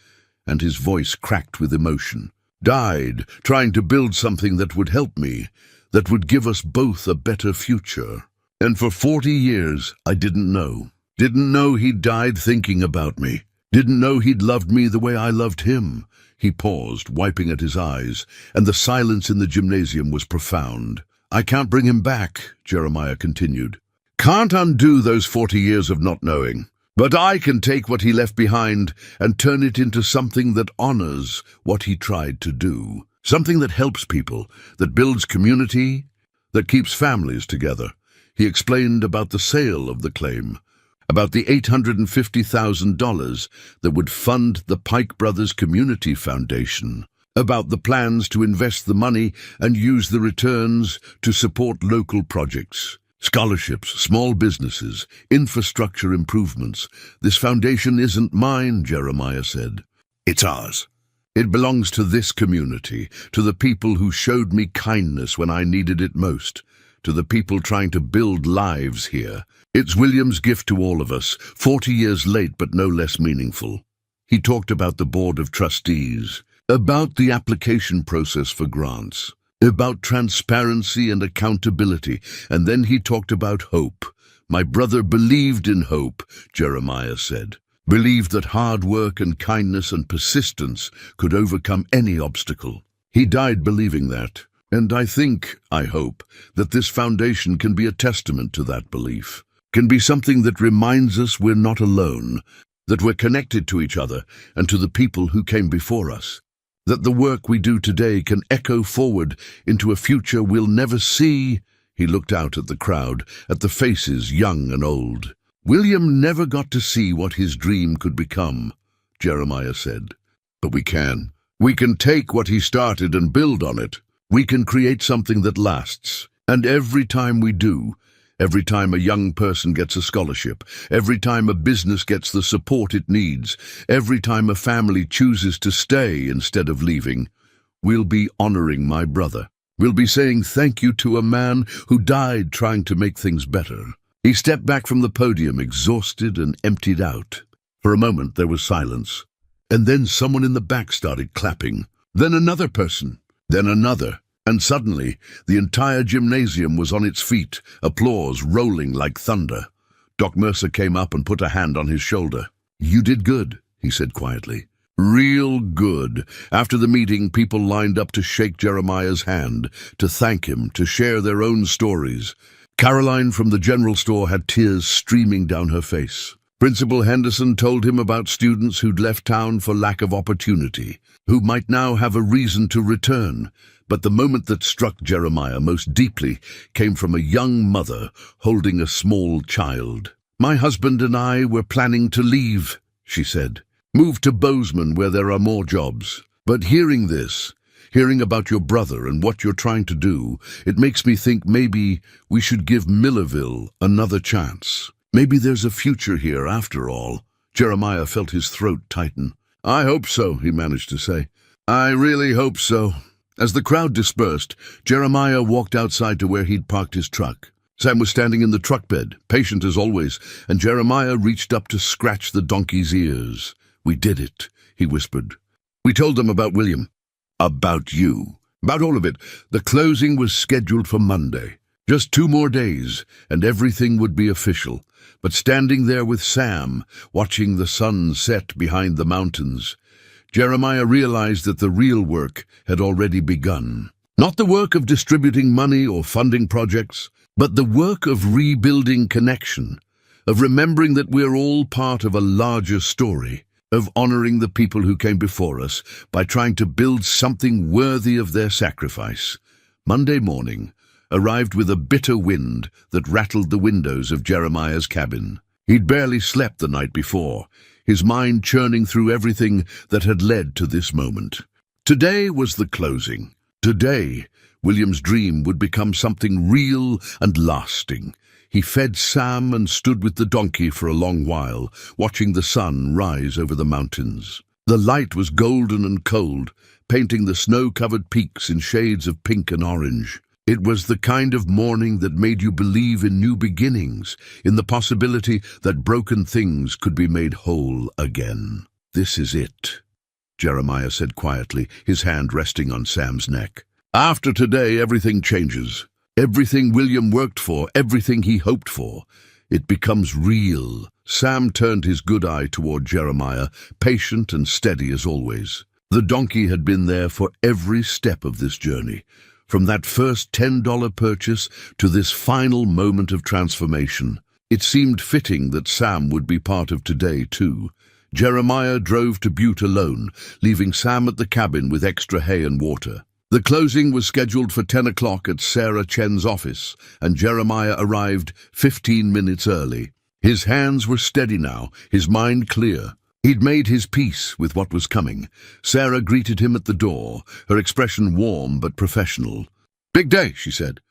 and his voice cracked with emotion. "Died trying to build something that would help me, that would give us both a better future. And for 40 years, I didn't know. Didn't know he'd died thinking about me. Didn't know he'd loved me the way I loved him." He paused, wiping at his eyes, and the silence in the gymnasium was profound. "I can't bring him back," Jeremiah continued. "Can't undo those 40 years of not knowing. But I can take what he left behind and turn it into something that honors what he tried to do. Something that helps people, that builds community, that keeps families together." He explained about the sale of the claim, about the $850,000 that would fund the Pike Brothers Community Foundation, about the plans to invest the money and use the returns to support local projects, scholarships, small businesses, infrastructure improvements. "This foundation isn't mine," Jeremiah said. "It's ours. It belongs to this community, to the people who showed me kindness when I needed it most, to the people trying to build lives here. It's William's gift to all of us, 40 years late but no less meaningful." He talked about the Board of Trustees, about the application process for grants, about transparency and accountability, and then he talked about hope. "My brother believed in hope," Jeremiah said. "Believed that hard work and kindness and persistence could overcome any obstacle. He died believing that. And I hope, that this foundation can be a testament to that belief, can be something that reminds us we're not alone, that we're connected to each other and to the people who came before us, that the work we do today can echo forward into a future we'll never see." He looked out at the crowd, at the faces young and old. "William never got to see what his dream could become," Jeremiah said. "But we can. We can take what he started and build on it. We can create something that lasts. And every time we do, every time a young person gets a scholarship, every time a business gets the support it needs, every time a family chooses to stay instead of leaving, we'll be honoring my brother. We'll be saying thank you to a man who died trying to make things better." He stepped back from the podium, exhausted and emptied out. For a moment there was silence, and then someone in the back started clapping. Then another person, then another. And suddenly, the entire gymnasium was on its feet, applause rolling like thunder. Doc Mercer came up and put a hand on his shoulder. "You did good," he said quietly. "Real good." After the meeting, people lined up to shake Jeremiah's hand, to thank him, to share their own stories. Caroline from the general store had tears streaming down her face. Principal Henderson told him about students who'd left town for lack of opportunity, who might now have a reason to return. But the moment that struck Jeremiah most deeply came from a young mother holding a small child. "My husband and I were planning to leave," she said. "Move to Bozeman where there are more jobs. But hearing this, hearing about your brother and what you're trying to do, it makes me think maybe we should give Millerville another chance. Maybe there's a future here after all." Jeremiah felt his throat tighten. "I hope so," he managed to say. "I really hope so." As the crowd dispersed, Jeremiah walked outside to where he'd parked his truck. Sam was standing in the truck bed, patient as always, and Jeremiah reached up to scratch the donkey's ears. "We did it," he whispered. "We told them about William. About you. About all of it. The closing was scheduled for Monday. Just 2 more days, and everything would be official. But standing there with Sam, watching the sun set behind the mountains, Jeremiah realized that the real work had already begun. Not the work of distributing money or funding projects, but the work of rebuilding connection, of remembering that we're all part of a larger story, of honoring the people who came before us by trying to build something worthy of their sacrifice. Monday morning arrived with a bitter wind that rattled the windows of Jeremiah's cabin. He'd barely slept the night before, his mind churning through everything that had led to this moment. Today was the closing. Today, William's dream would become something real and lasting. He fed Sam and stood with the donkey for a long while, watching the sun rise over the mountains. The light was golden and cold, painting the snow-covered peaks in shades of pink and orange. It was the kind of morning that made you believe in new beginnings, in the possibility that broken things could be made whole again. "This is it," Jeremiah said quietly, his hand resting on Sam's neck. "After today, everything changes. Everything William worked for, everything he hoped for. It becomes real." Sam turned his good eye toward Jeremiah, patient and steady as always. The donkey had been there for every step of this journey, from that first $10 purchase to this final moment of transformation. It seemed fitting that Sam would be part of today too. Jeremiah drove to Butte alone, leaving Sam at the cabin with extra hay and water. The closing was scheduled for 10 o'clock at Sarah Chen's office, and Jeremiah arrived 15 minutes early. His hands were steady now, his mind clear. He'd made his peace with what was coming. Sarah greeted him at the door, her expression warm but professional. "Big day," she said.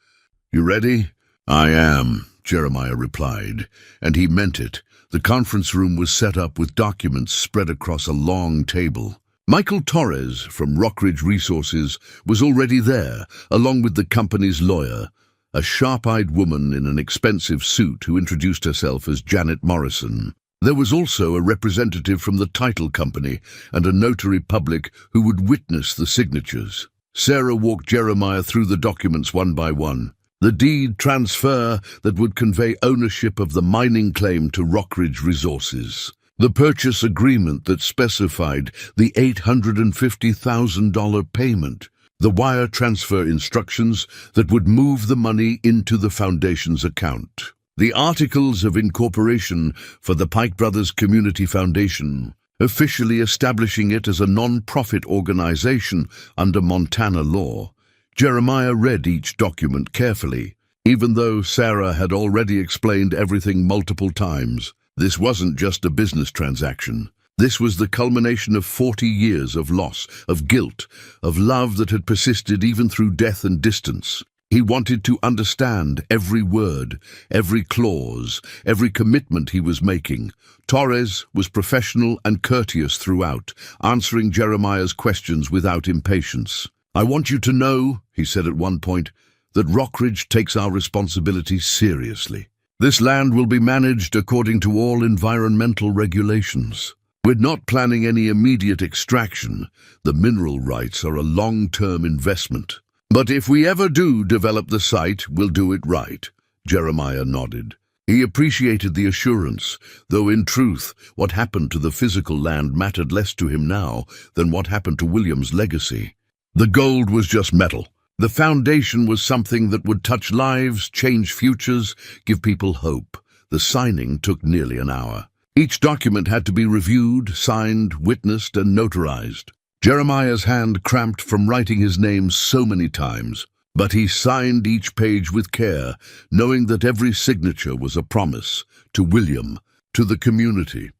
"You ready?" "I am," Jeremiah replied, and he meant it. The conference room was set up with documents spread across a long table. Michael Torres from Rockridge Resources was already there, along with the company's lawyer, a sharp-eyed woman in an expensive suit who introduced herself as Janet Morrison. There was also a representative from the title company and a notary public who would witness the signatures. Sarah walked Jeremiah through the documents one by one. The deed transfer that would convey ownership of the mining claim to Rockridge Resources. The purchase agreement that specified the $850,000 payment. The wire transfer instructions that would move the money into the foundation's account. The articles of incorporation for the Pike Brothers Community Foundation, officially establishing it as a non-profit organization under Montana law. Jeremiah read each document carefully, even though Sarah had already explained everything multiple times. This wasn't just a business transaction. This was the culmination of 40 years of loss, of guilt, of love that had persisted even through death and distance. He wanted to understand every word, every clause, every commitment he was making. Torres was professional and courteous throughout, answering Jeremiah's questions without impatience. "I want you to know," he said at one point, "that Rockridge takes our responsibility seriously. This land will be managed according to all environmental regulations. We're not planning any immediate extraction. The mineral rights are a long-term investment. But if we ever do develop the site, we'll do it right." Jeremiah nodded. He appreciated the assurance, though in truth, what happened to the physical land mattered less to him now than what happened to William's legacy. The gold was just metal. The foundation was something that would touch lives, change futures, give people hope. The signing took nearly an hour. Each document had to be reviewed, signed, witnessed, and notarized. Jeremiah's hand cramped from writing his name so many times, but he signed each page with care, knowing that every signature was a promise to William, to the community,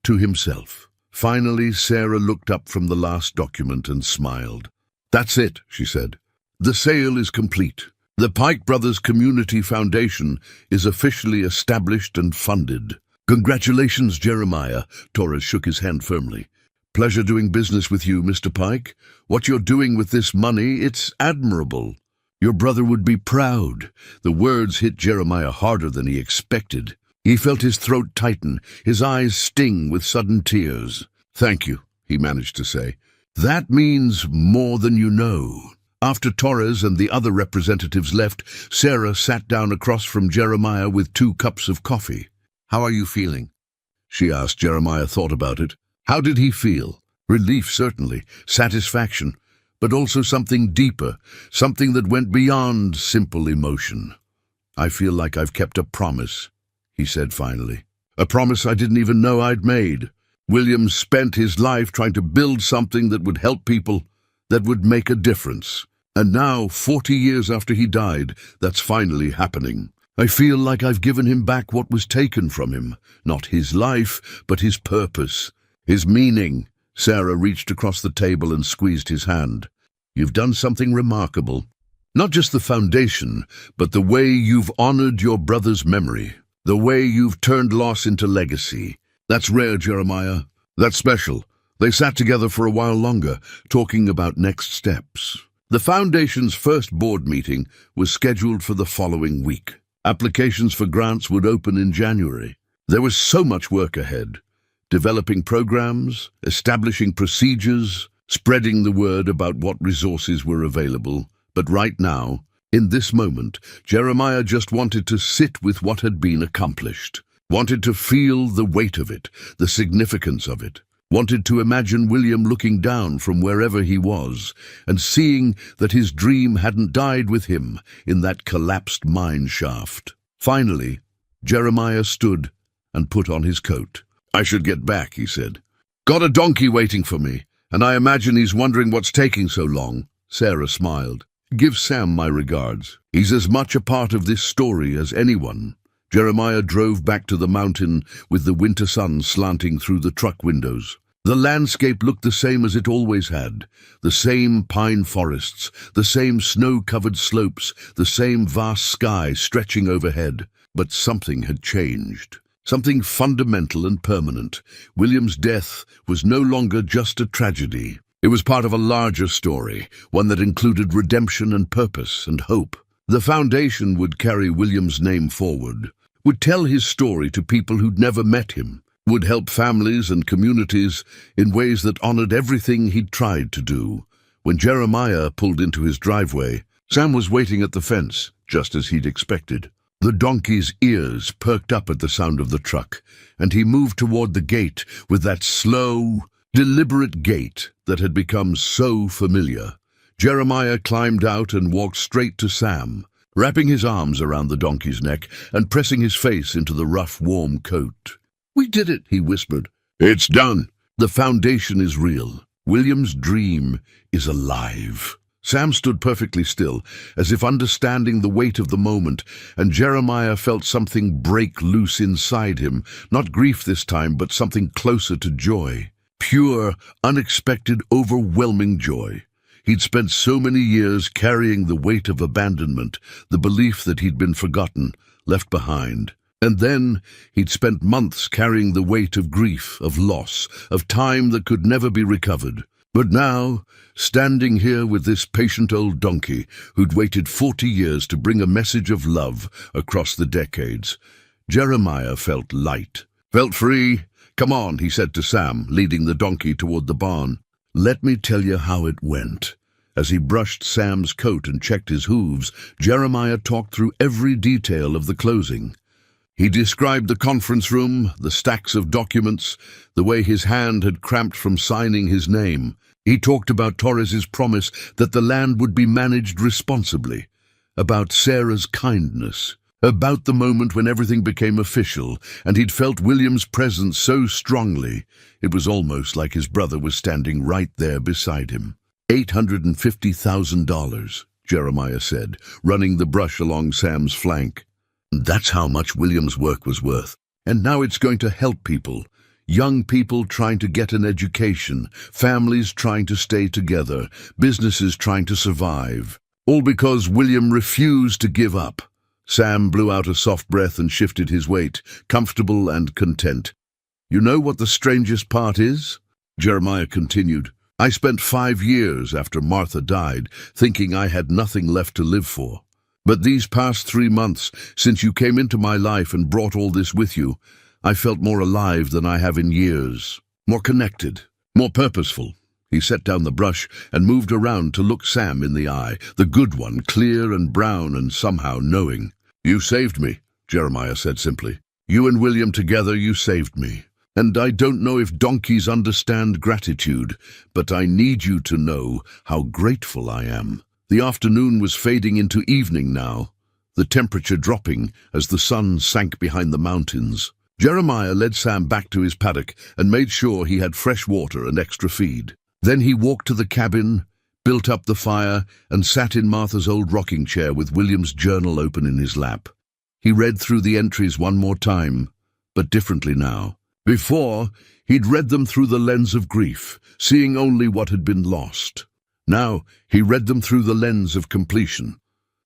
to himself. Finally, Sarah looked up from the last document and smiled. "That's it," she said. "The sale is complete. The Pike Brothers Community Foundation is officially established and funded." "Congratulations, Jeremiah." Torres shook his hand firmly. "Pleasure doing business with you, Mr. Pike. What you're doing with this money, it's admirable. Your brother would be proud." The words hit Jeremiah harder than he expected. He felt his throat tighten, his eyes sting with sudden tears. "Thank you," he managed to say. "That means more than you know." After Torres and the other representatives left, Sarah sat down across from Jeremiah with 2 cups of coffee. "How are you feeling?" she asked. Jeremiah thought about it. How did he feel? Relief, certainly, satisfaction, but also something deeper, something that went beyond simple emotion. "I feel like I've kept a promise," he said finally. "A promise I didn't even know I'd made." William spent his life trying to build something that would help people, that would make a difference. And now, 40 years after he died, that's finally happening. "I feel like I've given him back what was taken from him. Not his life, but his purpose, his meaning." Sarah reached across the table and squeezed his hand. "You've done something remarkable. Not just the foundation, but the way you've honored your brother's memory, the way you've turned loss into legacy. That's rare, Jeremiah. That's special." They sat together for a while longer, talking about next steps. The foundation's first board meeting was scheduled for the following week. Applications for grants would open in January. There was so much work ahead. Developing programs, establishing procedures, spreading the word about what resources were available. But right now, in this moment, Jeremiah just wanted to sit with what had been accomplished. Wanted to feel the weight of it, the significance of it. Wanted to imagine William looking down from wherever he was and seeing that his dream hadn't died with him in that collapsed mine shaft. Finally, Jeremiah stood and put on his coat. "I should get back," he said. "Got a donkey waiting for me, and I imagine he's wondering what's taking so long." Sarah smiled. "Give Sam my regards. He's as much a part of this story as anyone." Jeremiah drove back to the mountain with the winter sun slanting through the truck windows. The landscape looked the same as it always had. The same pine forests, the same snow-covered slopes, the same vast sky stretching overhead. But something had changed. Something fundamental and permanent. William's death was no longer just a tragedy. It was part of a larger story, one that included redemption and purpose and hope. The foundation would carry William's name forward, would tell his story to people who'd never met him, would help families and communities in ways that honored everything he'd tried to do. When Jeremiah pulled into his driveway, Sam was waiting at the fence, just as he'd expected. The donkey's ears perked up at the sound of the truck, and he moved toward the gate with that slow, deliberate gait that had become so familiar. Jeremiah climbed out and walked straight to Sam, wrapping his arms around the donkey's neck and pressing his face into the rough, warm coat. "We did it," he whispered. "It's done. The foundation is real. William's dream is alive." Sam stood perfectly still, as if understanding the weight of the moment, and Jeremiah felt something break loose inside him, not grief this time, but something closer to joy. Pure, unexpected, overwhelming joy. He'd spent so many years carrying the weight of abandonment, the belief that he'd been forgotten, left behind. And then he'd spent months carrying the weight of grief, of loss, of time that could never be recovered. But now, standing here with this patient old donkey who'd waited 40 years to bring a message of love across the decades, Jeremiah felt light, felt free. "Come on," he said to Sam, leading the donkey toward the barn. "Let me tell you how it went." As he brushed Sam's coat and checked his hooves, Jeremiah talked through every detail of the closing. He described the conference room, the stacks of documents, the way his hand had cramped from signing his name. He talked about Torres's promise that the land would be managed responsibly, about Sarah's kindness, about the moment when everything became official, and he'd felt William's presence so strongly, it was almost like his brother was standing right there beside him. $850,000, Jeremiah said, running the brush along Sam's flank. That's how much William's work was worth. And now it's going to help people. Young people trying to get an education, families trying to stay together, businesses trying to survive. All because William refused to give up. Sam blew out a soft breath and shifted his weight, comfortable and content. You know what the strangest part is? Jeremiah continued. I spent 5 years after Martha died, thinking I had nothing left to live for. But these past 3 months, since you came into my life and brought all this with you, I felt more alive than I have in years. More connected, more purposeful. He set down the brush and moved around to look Sam in the eye, the good one, clear and brown and somehow knowing. You saved me, Jeremiah said simply. You and William together, you saved me. And I don't know if donkeys understand gratitude, but I need you to know how grateful I am. The afternoon was fading into evening now, the temperature dropping as the sun sank behind the mountains. Jeremiah led Sam back to his paddock and made sure he had fresh water and extra feed. Then he walked to the cabin, built up the fire, and sat in Martha's old rocking chair with William's journal open in his lap. He read through the entries one more time, but differently now. Before, he'd read them through the lens of grief, seeing only what had been lost. Now, he read them through the lens of completion,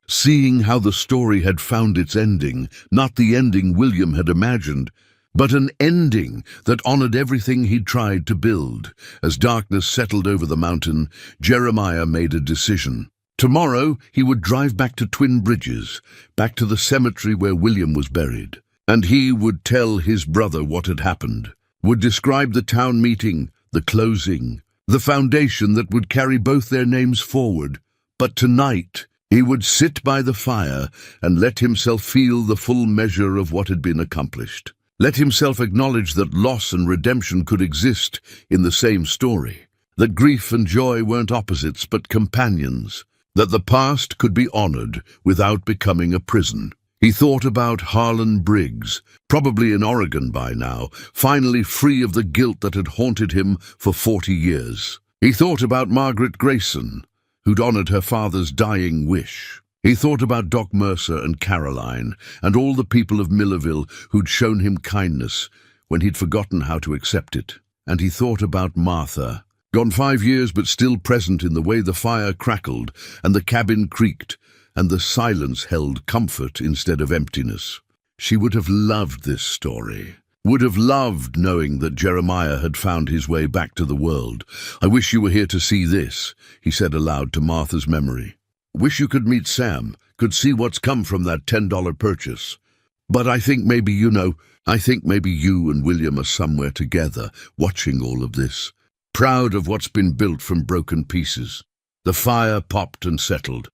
seeing how the story had found its ending, not the ending William had imagined, but an ending that honored everything he'd tried to build. As darkness settled over the mountain, Jeremiah made a decision. Tomorrow, he would drive back to Twin Bridges, back to the cemetery where William was buried. And he would tell his brother what had happened, would describe the town meeting, the closing, the foundation that would carry both their names forward. But tonight, he would sit by the fire and let himself feel the full measure of what had been accomplished. Let himself acknowledge that loss and redemption could exist in the same story, that grief and joy weren't opposites but companions, that the past could be honored without becoming a prison. He thought about Harlan Briggs, probably in Oregon by now, finally free of the guilt that had haunted him for 40 years. He thought about Margaret Grayson, who'd honored her father's dying wish. He thought about Doc Mercer and Caroline, and all the people of Millerville who'd shown him kindness when he'd forgotten how to accept it. And he thought about Martha, gone 5 years but still present in the way the fire crackled and the cabin creaked, and the silence held comfort instead of emptiness. She would have loved this story, would have loved knowing that Jeremiah had found his way back to the world. I wish you were here to see this, he said aloud to Martha's memory. Wish you could meet Sam, could see what's come from that $10 purchase. But I think maybe you and William are somewhere together, watching all of this, proud of what's been built from broken pieces. The fire popped and settled,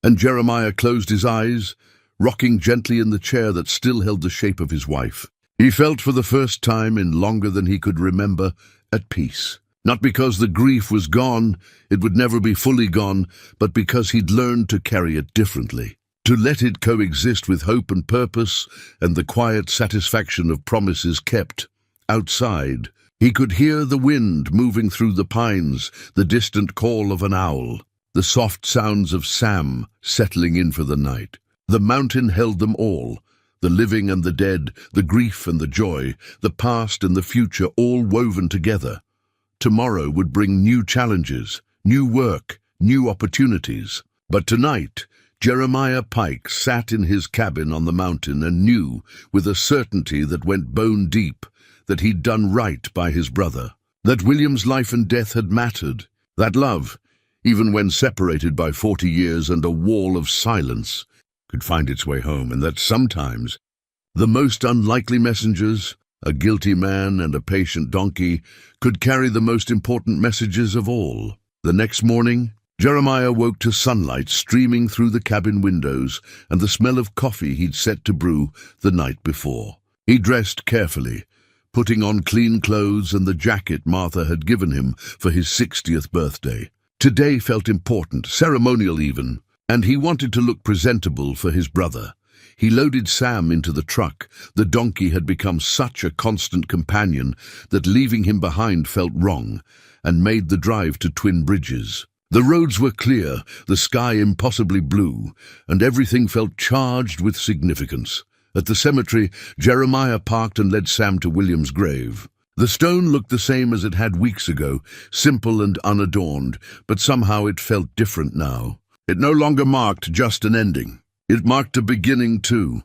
and Jeremiah closed his eyes, rocking gently in the chair that still held the shape of his wife. He felt for the first time in longer than he could remember, at peace. Not because the grief was gone, it would never be fully gone, but because he'd learned to carry it differently, to let it coexist with hope and purpose and the quiet satisfaction of promises kept. Outside, he could hear the wind moving through the pines, the distant call of an owl, the soft sounds of Sam settling in for the night. The mountain held them all, the living and the dead, the grief and the joy, the past and the future, all woven together. Tomorrow would bring new challenges, new work, new opportunities. But tonight, Jeremiah Pike sat in his cabin on the mountain and knew, with a certainty that went bone deep, that he'd done right by his brother, that William's life and death had mattered, that love, even when separated by 40 years and a wall of silence, could find its way home, and that sometimes the most unlikely messengers, a guilty man and a patient donkey, could carry the most important messages of all. The next morning, Jeremiah woke to sunlight streaming through the cabin windows and the smell of coffee he'd set to brew the night before. He dressed carefully, putting on clean clothes and the jacket Martha had given him for his 60th birthday. Today felt important, ceremonial even, and he wanted to look presentable for his brother. He loaded Sam into the truck. The donkey had become such a constant companion that leaving him behind felt wrong, and made the drive to Twin Bridges. The roads were clear, the sky impossibly blue, and everything felt charged with significance. At the cemetery, Jeremiah parked and led Sam to William's grave. The stone looked the same as it had weeks ago, simple and unadorned, but somehow it felt different now. It no longer marked just an ending. It marked a beginning too.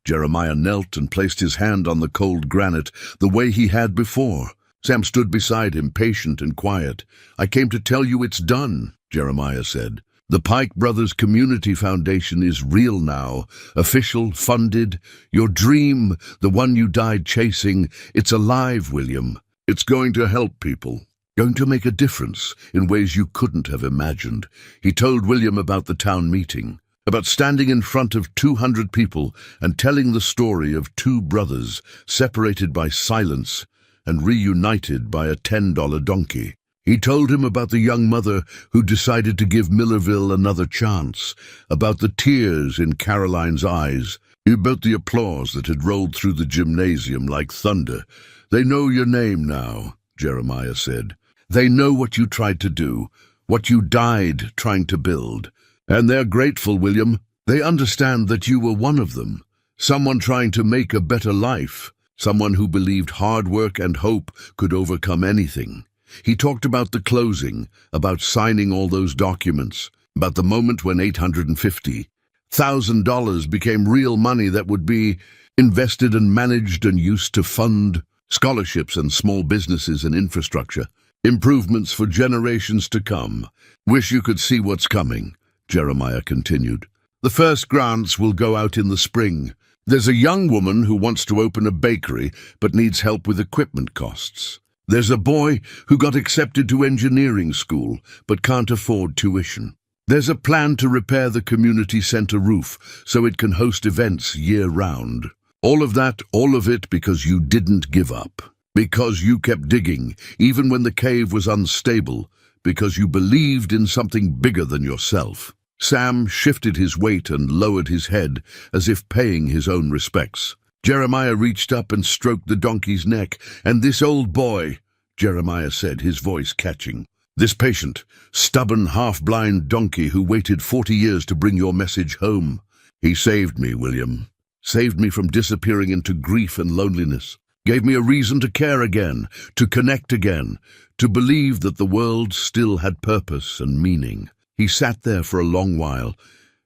Jeremiah knelt and placed his hand on the cold granite the way he had before. Sam stood beside him, patient and quiet. "I came to tell you it's done," Jeremiah said. "The Pike Brothers Community Foundation is real now, official, funded. Your dream, the one you died chasing, it's alive, William. It's going to help people, going to make a difference in ways you couldn't have imagined." He told William about the town meeting, about standing in front of 200 people and telling the story of two brothers separated by silence and reunited by a $10 donkey. He told him about the young mother who decided to give Millerville another chance, about the tears in Caroline's eyes, about the applause that had rolled through the gymnasium like thunder. "They know your name now," Jeremiah said. "They know what you tried to do, what you died trying to build. And they're grateful, William. They understand that you were one of them, someone trying to make a better life, someone who believed hard work and hope could overcome anything." He talked about the closing, about signing all those documents, about the moment when $850,000 became real money that would be invested and managed and used to fund scholarships and small businesses and infrastructure, improvements for generations to come. "Wish you could see what's coming," Jeremiah continued. "The first grants will go out in the spring. There's a young woman who wants to open a bakery but needs help with equipment costs. There's a boy who got accepted to engineering school but can't afford tuition. There's a plan to repair the community center roof so it can host events year-round. All of that, all of it because you didn't give up. Because you kept digging, even when the cave was unstable. Because you believed in something bigger than yourself." Sam shifted his weight and lowered his head as if paying his own respects. Jeremiah reached up and stroked the donkey's neck. "And this old boy," Jeremiah said, his voice catching, "this patient, stubborn, half-blind donkey who waited 40 years to bring your message home. He saved me, William. Saved me from disappearing into grief and loneliness. Gave me a reason to care again, to connect again, to believe that the world still had purpose and meaning." He sat there for a long while,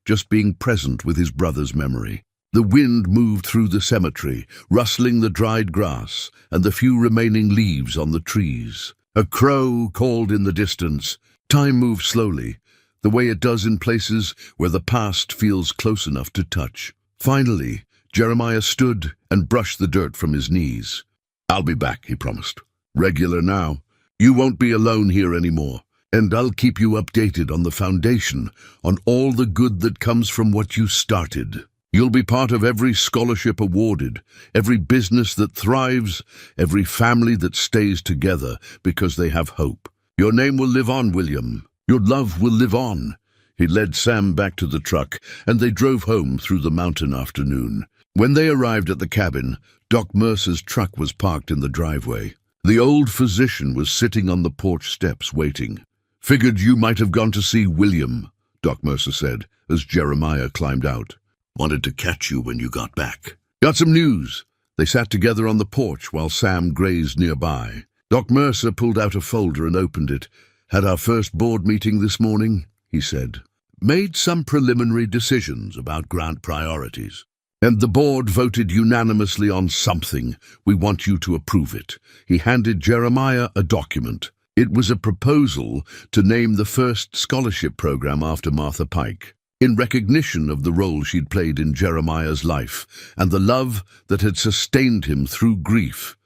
just being present with his brother's memory. The wind moved through the cemetery, rustling the dried grass and the few remaining leaves on the trees. A crow called in the distance. Time moved slowly, the way it does in places where the past feels close enough to touch. Finally, Jeremiah stood and brushed the dirt from his knees. "I'll be back," he promised. "Regular now. You won't be alone here anymore. And I'll keep you updated on the foundation, on all the good that comes from what you started. You'll be part of every scholarship awarded, every business that thrives, every family that stays together because they have hope. Your name will live on, William. Your love will live on." He led Sam back to the truck, and they drove home through the mountain afternoon. When they arrived at the cabin, Doc Mercer's truck was parked in the driveway. The old physician was sitting on the porch steps waiting. "Figured you might have gone to see William," Doc Mercer said, as Jeremiah climbed out. "Wanted to catch you when you got back. Got some news." They sat together on the porch while Sam grazed nearby. Doc Mercer pulled out a folder and opened it. "Had our first board meeting this morning," he said. "Made some preliminary decisions about grant priorities. And the board voted unanimously on something. We want you to approve it." He handed Jeremiah a document. It was a proposal to name the first scholarship program after Martha Pike, in recognition of the role she'd played in Jeremiah's life and the love that had sustained him through grief.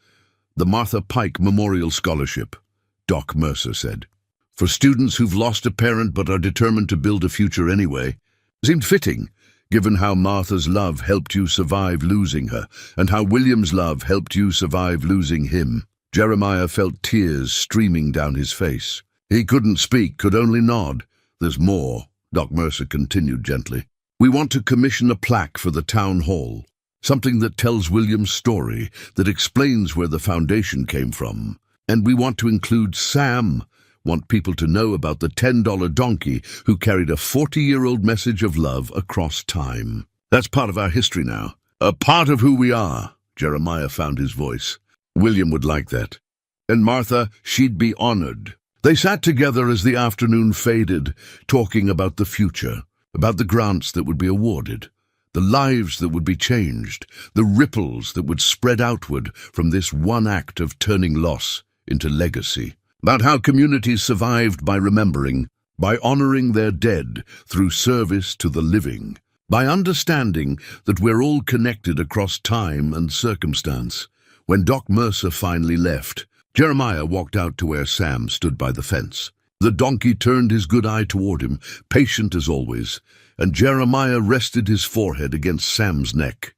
"The Martha Pike Memorial Scholarship," Doc Mercer said. "For students who've lost a parent but are determined to build a future anyway. Seemed fitting, given how Martha's love helped you survive losing her, and how William's love helped you survive losing him." Jeremiah felt tears streaming down his face. He couldn't speak, could only nod. "There's more," Doc Mercer continued gently. We want to commission a plaque for the town hall, something that tells William's story, that explains where the foundation came from. And we want to include Sam, want people to know about the $10 donkey who carried a 40-year-old message of love across time. That's part of our history now, a part of who we are. Jeremiah found his voice. William would like that. And Martha, she'd be honored. They sat together as the afternoon faded, talking about the future, about the grants that would be awarded, the lives that would be changed, the ripples that would spread outward from this one act of turning loss into legacy, about how communities survived by remembering, by honoring their dead through service to the living, by understanding that we're all connected across time and circumstance. When Doc Mercer finally left, Jeremiah walked out to where Sam stood by the fence. The donkey turned his good eye toward him, patient as always, and Jeremiah rested his forehead against Sam's neck.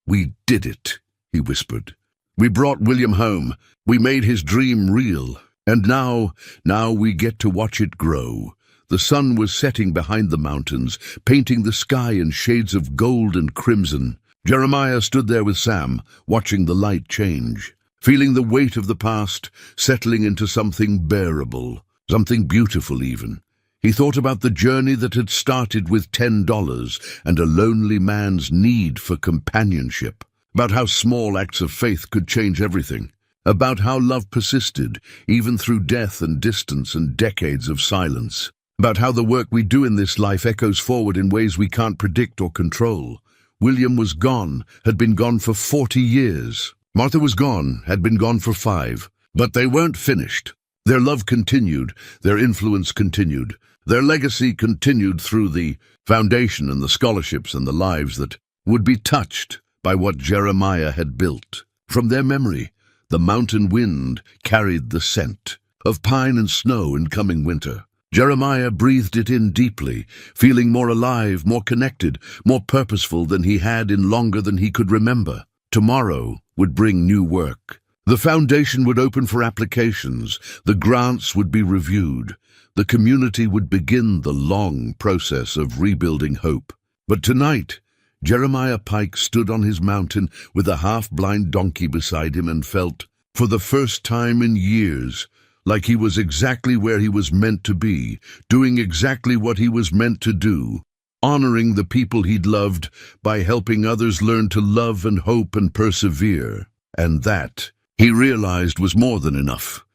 "We did it," he whispered. "We brought William home. We made his dream real. And now we get to watch it grow." The sun was setting behind the mountains, painting the sky in shades of gold and crimson. Jeremiah stood there with Sam, watching the light change, feeling the weight of the past settling into something bearable, something beautiful even. He thought about the journey that had started with $10 and a lonely man's need for companionship, about how small acts of faith could change everything, about how love persisted even through death and distance and decades of silence, about how the work we do in this life echoes forward in ways we can't predict or control. William was gone, had been gone for 40 years. Martha was gone, had been gone for 5. But they weren't finished. Their love continued, their influence continued, their legacy continued through the foundation and the scholarships and the lives that would be touched by what Jeremiah had built. From their memory, the mountain wind carried the scent of pine and snow in coming winter. Jeremiah breathed it in deeply, feeling more alive, more connected, more purposeful than he had in longer than he could remember. Tomorrow would bring new work. The foundation would open for applications, the grants would be reviewed, the community would begin the long process of rebuilding hope. But tonight, Jeremiah Pike stood on his mountain with a half-blind donkey beside him and felt, for the first time in years, like he was exactly where he was meant to be, doing exactly what he was meant to do, honoring the people he'd loved by helping others learn to love and hope and persevere. And that, he realized, was more than enough.